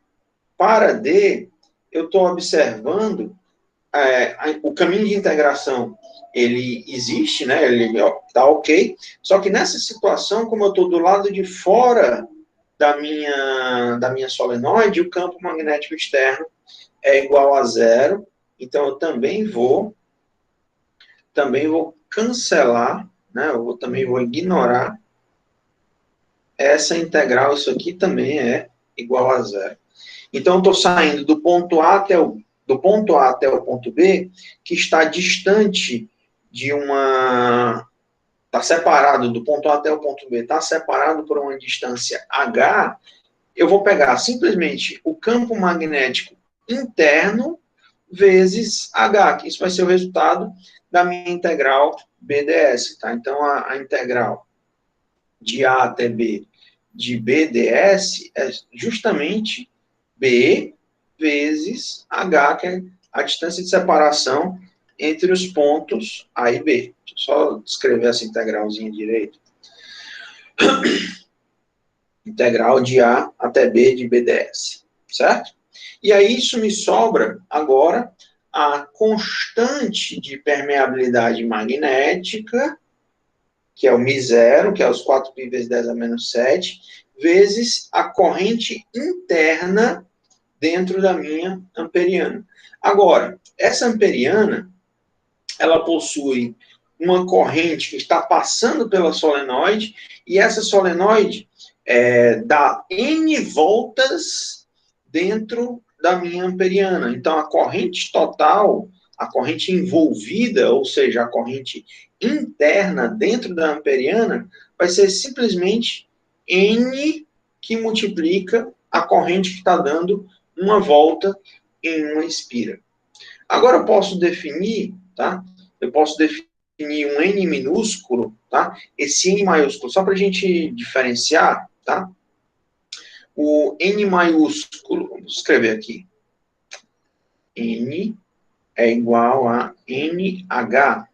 para D, eu estou observando o caminho de integração, ele existe, né? Ele está ok, só que nessa situação, como eu estou do lado de fora da minha solenoide, o campo magnético externo é igual a zero, então eu também vou cancelar, né? Também vou ignorar essa integral, isso aqui também é igual a zero. Então, eu estou saindo do ponto A até o ponto B, que está distante de uma... Está separado do ponto A até o ponto B, está separado por uma distância h. Eu vou pegar simplesmente o campo magnético interno vezes h, que isso vai ser o resultado da minha integral BDS, tá? Então, a integral de A até B de BDS é justamente B vezes H, que é a distância de separação entre os pontos A e B. Deixa eu só escrever essa integralzinha direito. Integral de A até B de BDS, certo? E aí isso me sobra agora a constante de permeabilidade magnética, que é o μ0, que é os 4π vezes 10 a menos 7, vezes a corrente interna dentro da minha amperiana. Agora, essa amperiana, ela possui uma corrente que está passando pela solenoide, e essa solenoide dá N voltas dentro da minha amperiana. Então, a corrente total, a corrente envolvida, ou seja, a corrente interna dentro da amperiana, vai ser simplesmente N que multiplica a corrente que está dando uma volta em uma espira. Agora eu posso definir, tá? Eu posso definir um N minúsculo, tá? Esse N maiúsculo, só para a gente diferenciar, tá? O N maiúsculo, vamos escrever aqui. N é igual a NH.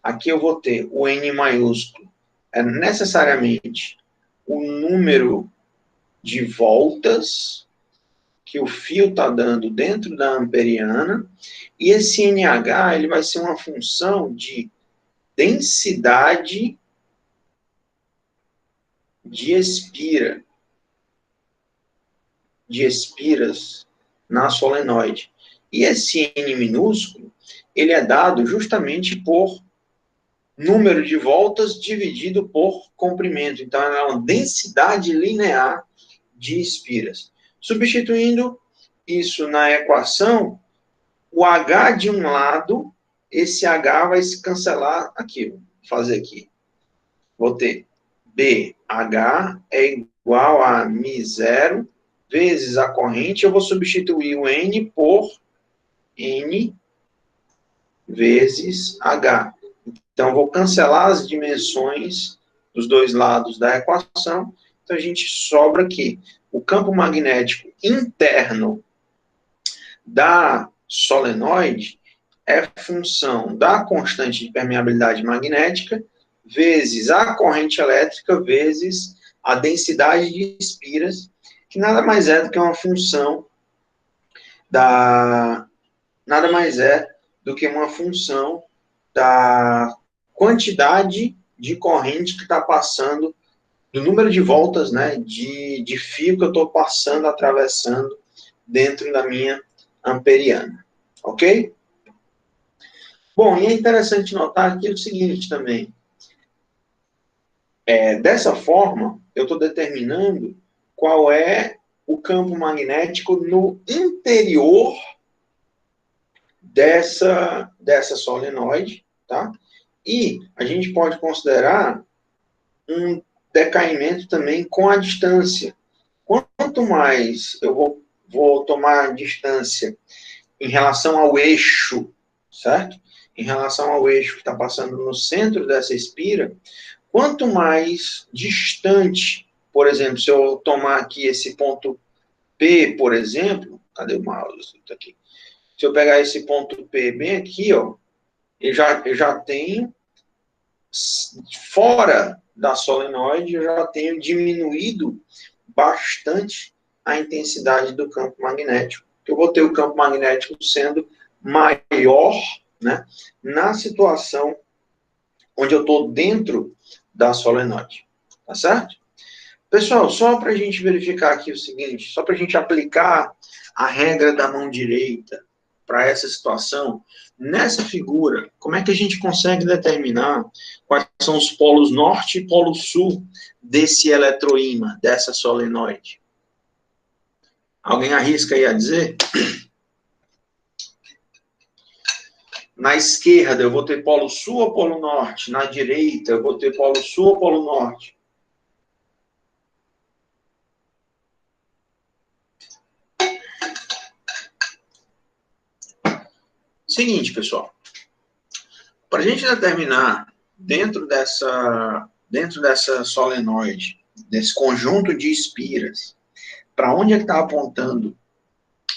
Aqui eu vou ter o N maiúsculo. É necessariamente o número de voltas que o fio está dando dentro da amperiana, e esse NH ele vai ser uma função de densidade de espiras na solenoide. E esse N minúsculo, ele é dado justamente por número de voltas dividido por comprimento. Então, é uma densidade linear de espiras. Substituindo isso na equação, o H de um lado, esse H vai se cancelar aqui. Vou fazer aqui. Vou ter BH é igual a μ0 vezes a corrente. Eu vou substituir o N por N vezes H. Então, vou cancelar as dimensões dos dois lados da equação. Então, a gente sobra aqui. O campo magnético interno da solenoide é função da constante de permeabilidade magnética vezes a corrente elétrica vezes a densidade de espiras, que nada mais é do que uma função da quantidade de corrente que está passando, do número de voltas, né, de fio que eu estou passando, atravessando dentro da minha amperiana. Ok? Bom, e é interessante notar aqui o seguinte também. Dessa forma, eu estou determinando qual é o campo magnético no interior dessa solenoide, tá? E a gente pode considerar um decaimento também com a distância. Quanto mais eu vou tomar distância em relação ao eixo, certo? Em relação ao eixo que está passando no centro dessa espira, quanto mais distante, por exemplo, se eu tomar aqui esse ponto P, por exemplo, cadê o mouse? Tá aqui. Se eu pegar esse ponto P bem aqui, ó, eu já tenho, fora da solenoide, eu já tenho diminuído bastante a intensidade do campo magnético que eu vou ter o campo magnético sendo maior, né, na situação onde eu estou dentro da solenoide. Tá certo? Pessoal, só para a gente verificar aqui o seguinte, só para a gente aplicar a regra da mão direita para essa situação, nessa figura, como é que a gente consegue determinar quais são os polos norte e polo sul desse eletroímã, dessa solenoide? Alguém arrisca aí a dizer? Na esquerda eu vou ter polo sul ou polo norte? Na direita eu vou ter polo sul ou polo norte? Seguinte, pessoal. Para a gente determinar dentro dessa solenoide, desse conjunto de espiras, para onde ele está apontando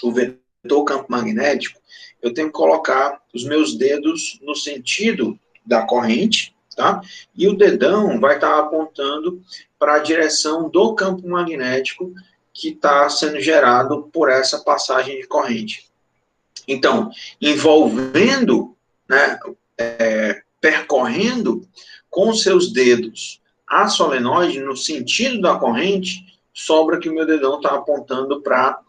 o vetor campo magnético, eu tenho que colocar os meus dedos no sentido da corrente, tá? E o dedão vai estar apontando para a direção do campo magnético que está sendo gerado por essa passagem de corrente. Então, envolvendo, né, percorrendo com os seus dedos a solenoide no sentido da corrente, sobra que o meu dedão está apontando para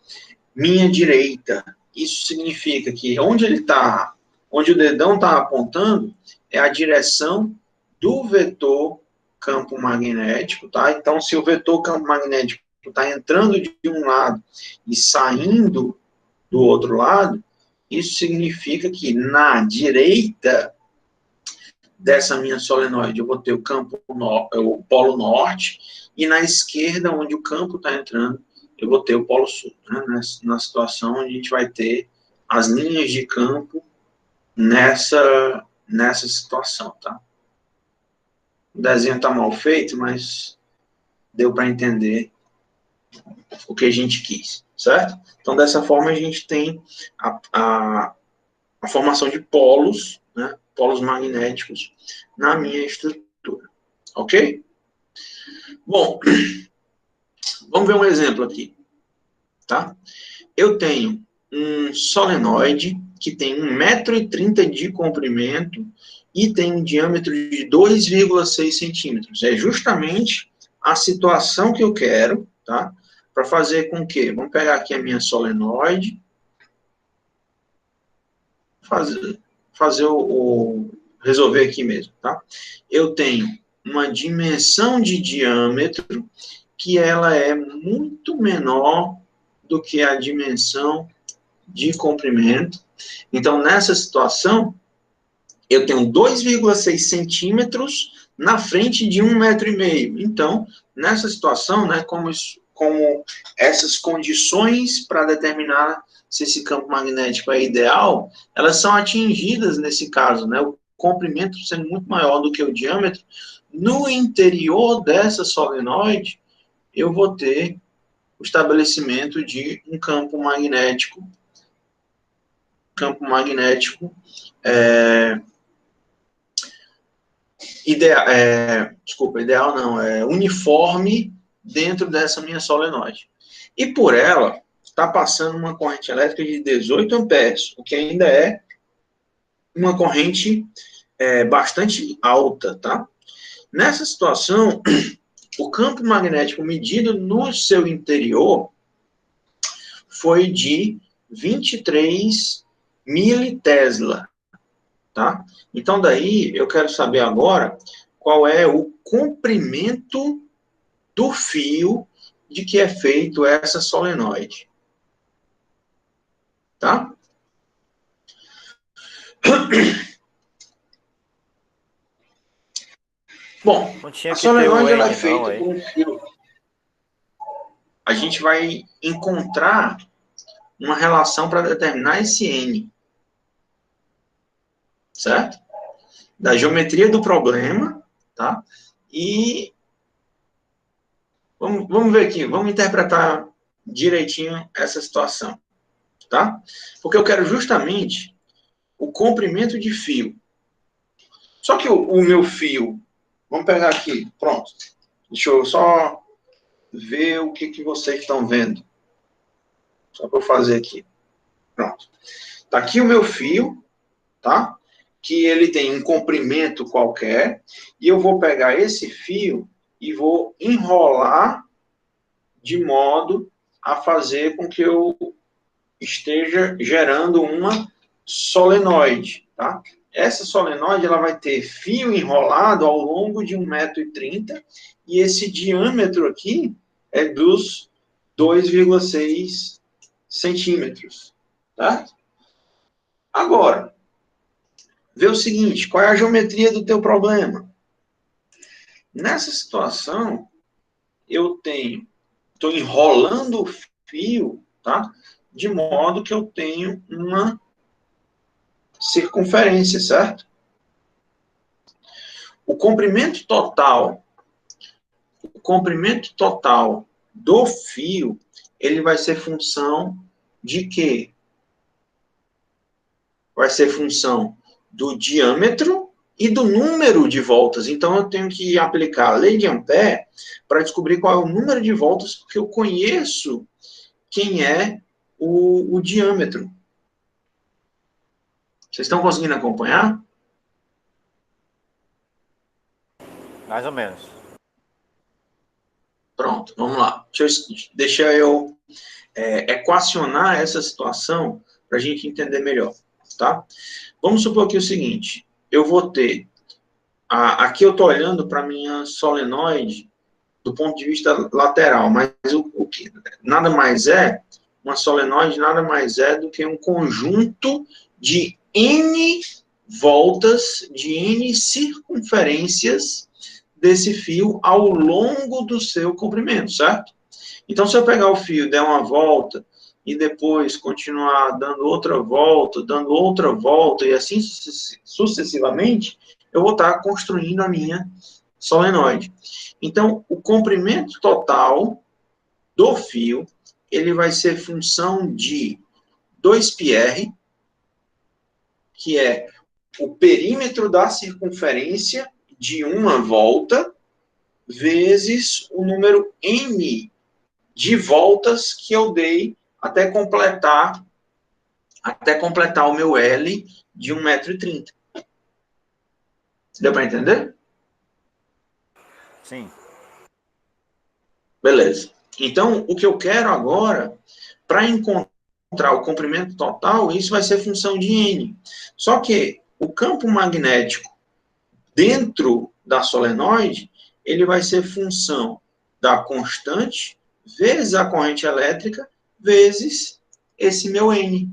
minha direita. Isso significa que onde o dedão está apontando, é a direção do vetor campo magnético, tá? Então, se o vetor campo magnético está entrando de um lado e saindo do outro lado, isso significa que na direita dessa minha solenoide eu vou ter o polo norte, e na esquerda, onde o campo está entrando, eu vou ter o polo sul, né? Na situação onde a gente vai ter as linhas de campo nessa situação, tá? O desenho está mal feito, mas deu para entender o que a gente quis, certo? Então, dessa forma, a gente tem a formação de polos, né? Polos magnéticos na minha estrutura, ok? Bom, vamos ver um exemplo aqui, tá? Eu tenho um solenoide que tem 1,30 m de comprimento e tem um diâmetro de 2,6 centímetros. É justamente a situação que eu quero, tá? Para fazer com que, vamos pegar aqui a minha solenoide, resolver aqui mesmo, tá? Eu tenho uma dimensão de diâmetro que ela é muito menor do que a dimensão de comprimento. Então, nessa situação, eu tenho 2,6 centímetros na frente de 1,5 m. Então, nessa situação, né, como essas condições para determinar se esse campo magnético é ideal, elas são atingidas nesse caso, né, o comprimento sendo muito maior do que o diâmetro, no interior dessa solenoide, eu vou ter o estabelecimento de um campo magnético uniforme dentro dessa minha solenoide. E por ela, está passando uma corrente elétrica de 18 amperes, o que ainda é uma corrente bastante alta, tá? Nessa situação, o campo magnético medido no seu interior foi de 23 militesla, tá? Então, daí, eu quero saber agora qual é o comprimento do fio de que é feito essa solenoide. Tá? Bom, a solenoide ela é feita por um fio. A gente vai encontrar uma relação para determinar esse N. Certo? Da geometria do problema, tá? E vamos ver aqui, vamos interpretar direitinho essa situação, tá? Porque eu quero justamente o comprimento de fio. Só que o meu fio, vamos pegar aqui, pronto. Deixa eu só ver o que vocês estão vendo. Só para eu fazer aqui. Pronto. Tá aqui o meu fio, tá? Que ele tem um comprimento qualquer, e eu vou pegar esse fio e vou enrolar de modo a fazer com que eu esteja gerando uma solenoide, tá? Essa solenoide ela vai ter fio enrolado ao longo de 1,30 m e esse diâmetro aqui é dos 2,6 centímetros, tá? Agora, vê o seguinte, qual é a geometria do teu problema? Nessa situação, eu estou enrolando o fio, tá? De modo que eu tenho uma circunferência, certo? O comprimento total do fio, ele vai ser função de quê? Vai ser função do diâmetro e do número de voltas. Então, eu tenho que aplicar a lei de Ampère para descobrir qual é o número de voltas, porque eu conheço quem é o diâmetro. Vocês estão conseguindo acompanhar? Mais ou menos. Pronto, vamos lá. Deixa eu equacionar essa situação para a gente entender melhor, tá? Vamos supor aqui o seguinte, eu vou ter, aqui eu estou olhando para a minha solenoide do ponto de vista lateral, mas o que nada mais é, uma solenoide nada mais é do que um conjunto de N voltas, de N circunferências desse fio ao longo do seu comprimento, certo? Então, se eu pegar o fio, der uma volta, e depois continuar dando outra volta, e assim sucessivamente, eu vou estar construindo a minha solenoide. Então, o comprimento total do fio, ele vai ser função de 2πr, que é o perímetro da circunferência de uma volta, vezes o número n de voltas que eu dei até completar o meu L de 1,30 m. Deu para entender? Sim. Beleza. Então, o que eu quero agora, para encontrar o comprimento total, isso vai ser função de N. Só que o campo magnético dentro da solenoide, ele vai ser função da constante vezes a corrente elétrica vezes esse meu N.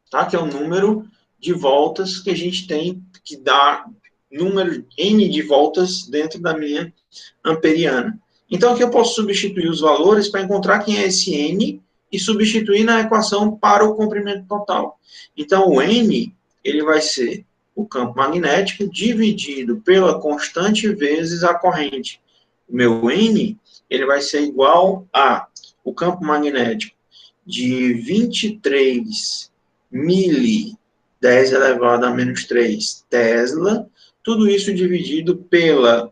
Tá? Que é o número de voltas que a gente tem, que dá número N de voltas dentro da minha amperiana. Então, aqui eu posso substituir os valores para encontrar quem é esse N e substituir na equação para o comprimento total. Então, o N, ele vai ser o campo magnético dividido pela constante vezes a corrente. O meu N, ele vai ser igual a o campo magnético de 23 mili 10 elevado a menos 3 Tesla, tudo isso dividido pela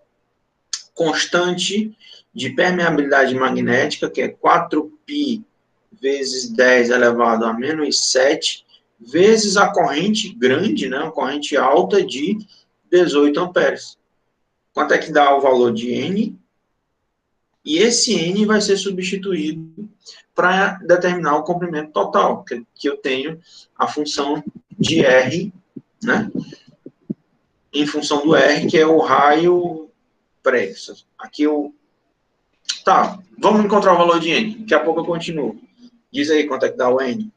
constante de permeabilidade magnética, que é 4π vezes 10 elevado a menos 7, vezes a corrente grande, né, a corrente alta de 18 amperes. Quanto é que dá o valor de N? E esse N vai ser substituído para determinar o comprimento total, que eu tenho a função de R, né, em função do R, que é o raio preço. Aqui eu... Tá, vamos encontrar o valor de N. Daqui a pouco eu continuo. Diz aí quanto é que dá o N.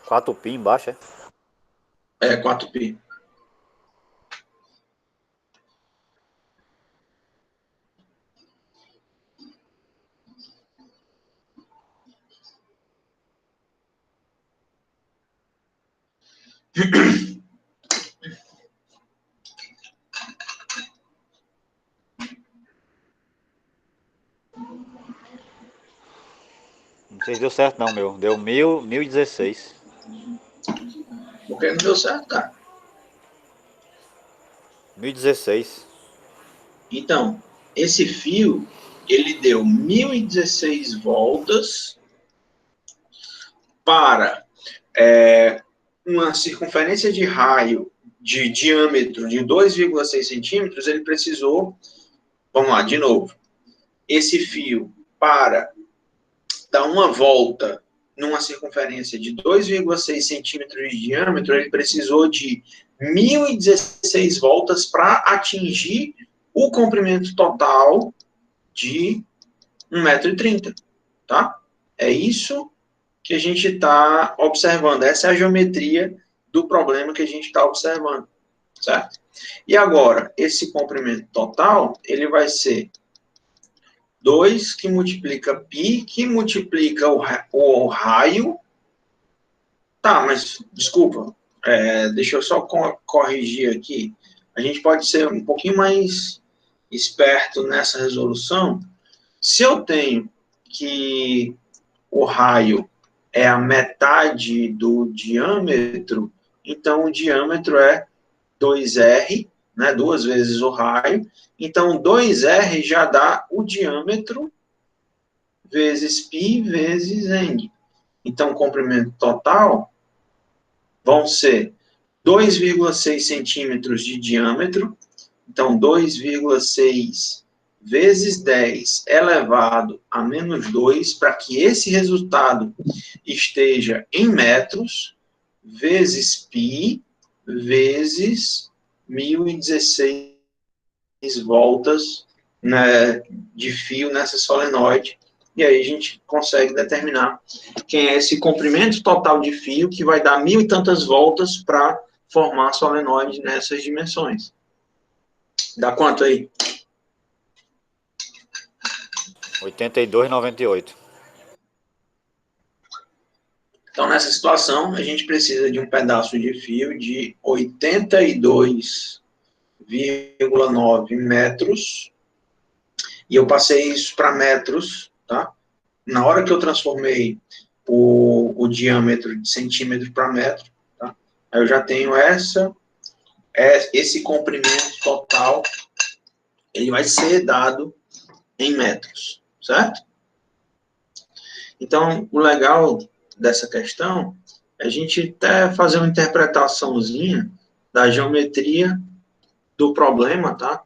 Quatro π embaixo, é? É 4π. Não sei se deu certo não, meu. Deu 1016. Porque não deu certo, cara. 1016. Então, esse fio, ele deu 1.016 voltas para uma circunferência de raio de diâmetro de 2,6 centímetros, ele precisou, vamos lá, de novo, esse fio para dar uma volta numa circunferência de 2,6 centímetros de diâmetro, ele precisou de 1.016 voltas para atingir o comprimento total de 1,30 m, tá? É isso que a gente está observando. Essa é a geometria do problema que a gente está observando, certo? E agora, esse comprimento total, ele vai ser 2 que multiplica π, que multiplica o raio. Tá, mas, desculpa, deixa eu só corrigir aqui. A gente pode ser um pouquinho mais esperto nessa resolução. Se eu tenho que o raio é a metade do diâmetro, então o diâmetro é 2R, né, 2 vezes o raio. Então, 2R já dá o diâmetro vezes π vezes N. Então, o comprimento total vão ser 2,6 centímetros de diâmetro. Então, 2,6 vezes 10 elevado a menos 2, para que esse resultado esteja em metros, vezes π, vezes 1.016 voltas, né, de fio nessa solenoide. E aí a gente consegue determinar quem é esse comprimento total de fio que vai dar 1.000 e tantas voltas para formar a solenoide nessas dimensões. Dá quanto aí? 82,98. Então, nessa situação, a gente precisa de um pedaço de fio de 82,9 metros. E eu passei isso para metros, tá? Na hora que eu transformei o diâmetro de centímetro para metro, tá? Aí eu já tenho esse comprimento total, ele vai ser dado em metros, certo? Então, o legal dessa questão é a gente até fazer uma interpretaçãozinha da geometria do problema, tá?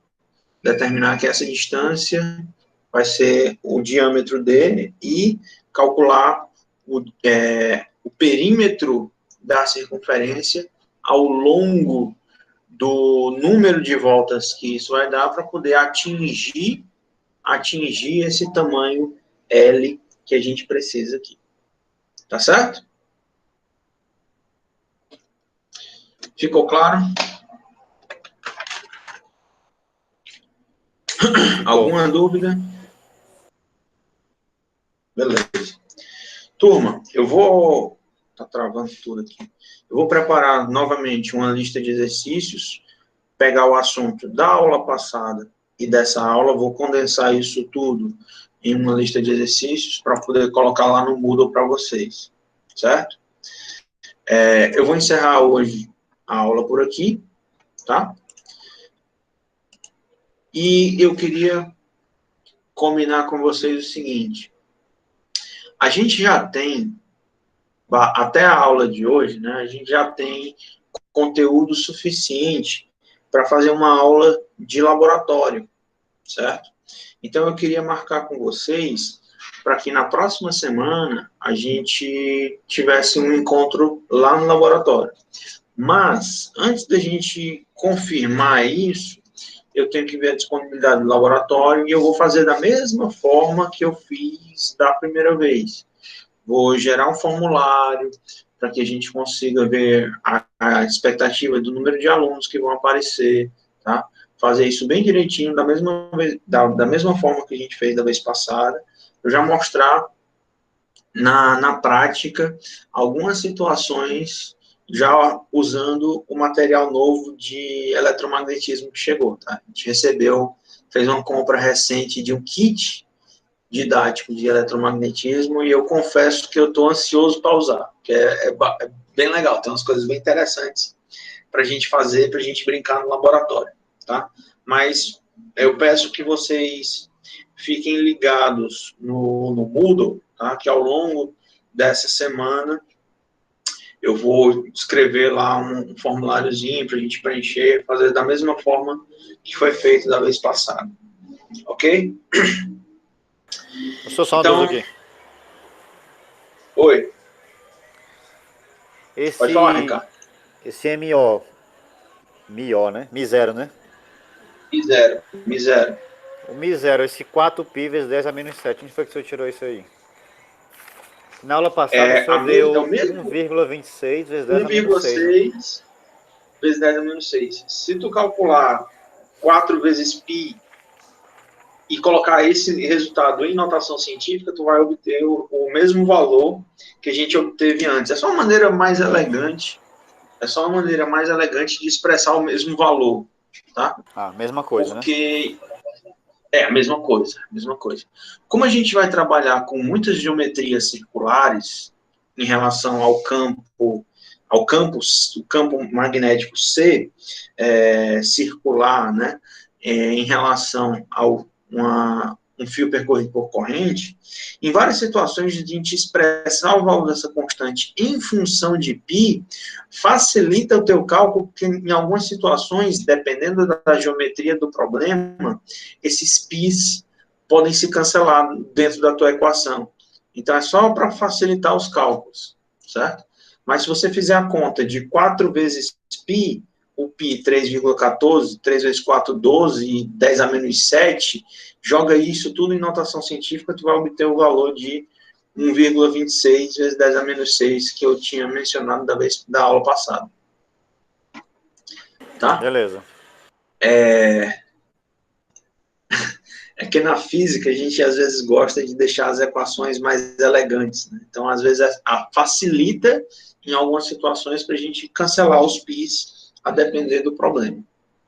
Determinar que essa distância vai ser o diâmetro dele e calcular o perímetro da circunferência ao longo do número de voltas que isso vai dar para poder atingir esse tamanho L que a gente precisa aqui. Tá certo? Ficou claro? Alguma dúvida? Beleza. Turma, eu vou... Tá travando tudo aqui. Eu vou preparar novamente uma lista de exercícios, pegar o assunto da aula passada e dessa aula, vou condensar isso tudo em uma lista de exercícios para poder colocar lá no Moodle para vocês, certo? Eu vou encerrar hoje a aula por aqui, tá? E eu queria combinar com vocês o seguinte: a gente já tem, até a aula de hoje, né, a gente já tem conteúdo suficiente para fazer uma aula de laboratório, certo? Então, eu queria marcar com vocês para que na próxima semana a gente tivesse um encontro lá no laboratório. Mas, antes da gente confirmar isso, eu tenho que ver a disponibilidade do laboratório e eu vou fazer da mesma forma que eu fiz da primeira vez. Vou gerar um formulário para que a gente consiga ver a expectativa do número de alunos que vão aparecer, tá? Fazer isso bem direitinho, da mesma forma que a gente fez da vez passada. Eu já mostrar na prática algumas situações já usando o material novo de eletromagnetismo que chegou, tá? A gente fez uma compra recente de um kit didático de eletromagnetismo e eu confesso que eu estou ansioso para usar, porque é bem legal, tem umas coisas bem interessantes para a gente fazer, para a gente brincar no laboratório, tá? Mas eu peço que vocês fiquem ligados no Moodle, tá? Que ao longo dessa semana eu vou escrever lá um formuláriozinho para a gente preencher, fazer da mesma forma que foi feito da vez passada. Ok? Professor, só uma Então, dúvida aqui. oi, pode falar, Esse, Ricardo. esse MO, né? Mi0, né? Miséria. O Mi0, esse 4π vezes 10 a menos 7, onde foi que o senhor tirou isso aí? Na aula passada o É senhor o deu mesmo 1,26 vezes 10 a menos 6, né? 1,6 vezes 10 a menos 6. Se tu calcular 4 vezes π e colocar esse resultado em notação científica, tu vai obter o mesmo valor que a gente obteve antes. É só uma maneira mais elegante, de expressar o mesmo valor, tá? Ah, mesma coisa, né? Porque é a mesma coisa. Como a gente vai trabalhar com muitas geometrias circulares em relação ao campo, o campo magnético C, circular, né, em relação ao um fio percorrido por corrente, em várias situações de a gente expressar o valor dessa constante em função de π, facilita o teu cálculo, porque em algumas situações, dependendo da geometria do problema, esses πs podem se cancelar dentro da tua equação. Então, é só para facilitar os cálculos, certo? Mas se você fizer a conta de 4 vezes π, o π 3,14, 3 vezes 4, 12, e 10 a menos 7, joga isso tudo em notação científica, tu vai obter o valor de 1,26 vezes 10 a menos 6, que eu tinha mencionado da aula passada. Tá? Beleza. É que na física a gente às vezes gosta de deixar as equações mais elegantes, né? Então, às vezes, facilita em algumas situações para a gente cancelar os πs a depender do problema,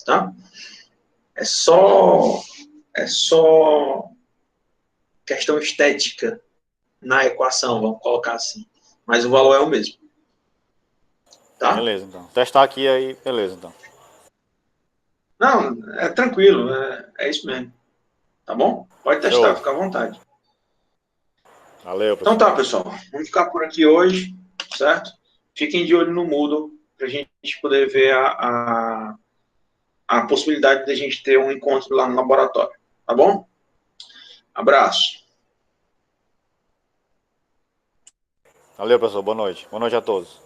tá? É só questão estética na equação, vamos colocar assim. Mas o valor é o mesmo. Tá? Beleza, então. Testar aqui aí, beleza, então. Não, é tranquilo, é isso mesmo. Tá bom? Pode testar, Show. fica à vontade. Valeu, Então professor. tá, pessoal. Vamos ficar por aqui hoje, certo? Fiquem de olho no Moodle para a gente poder ver a possibilidade de a gente ter um encontro lá no laboratório. Tá bom? Abraço. Valeu, professor. Boa noite. Boa noite a todos.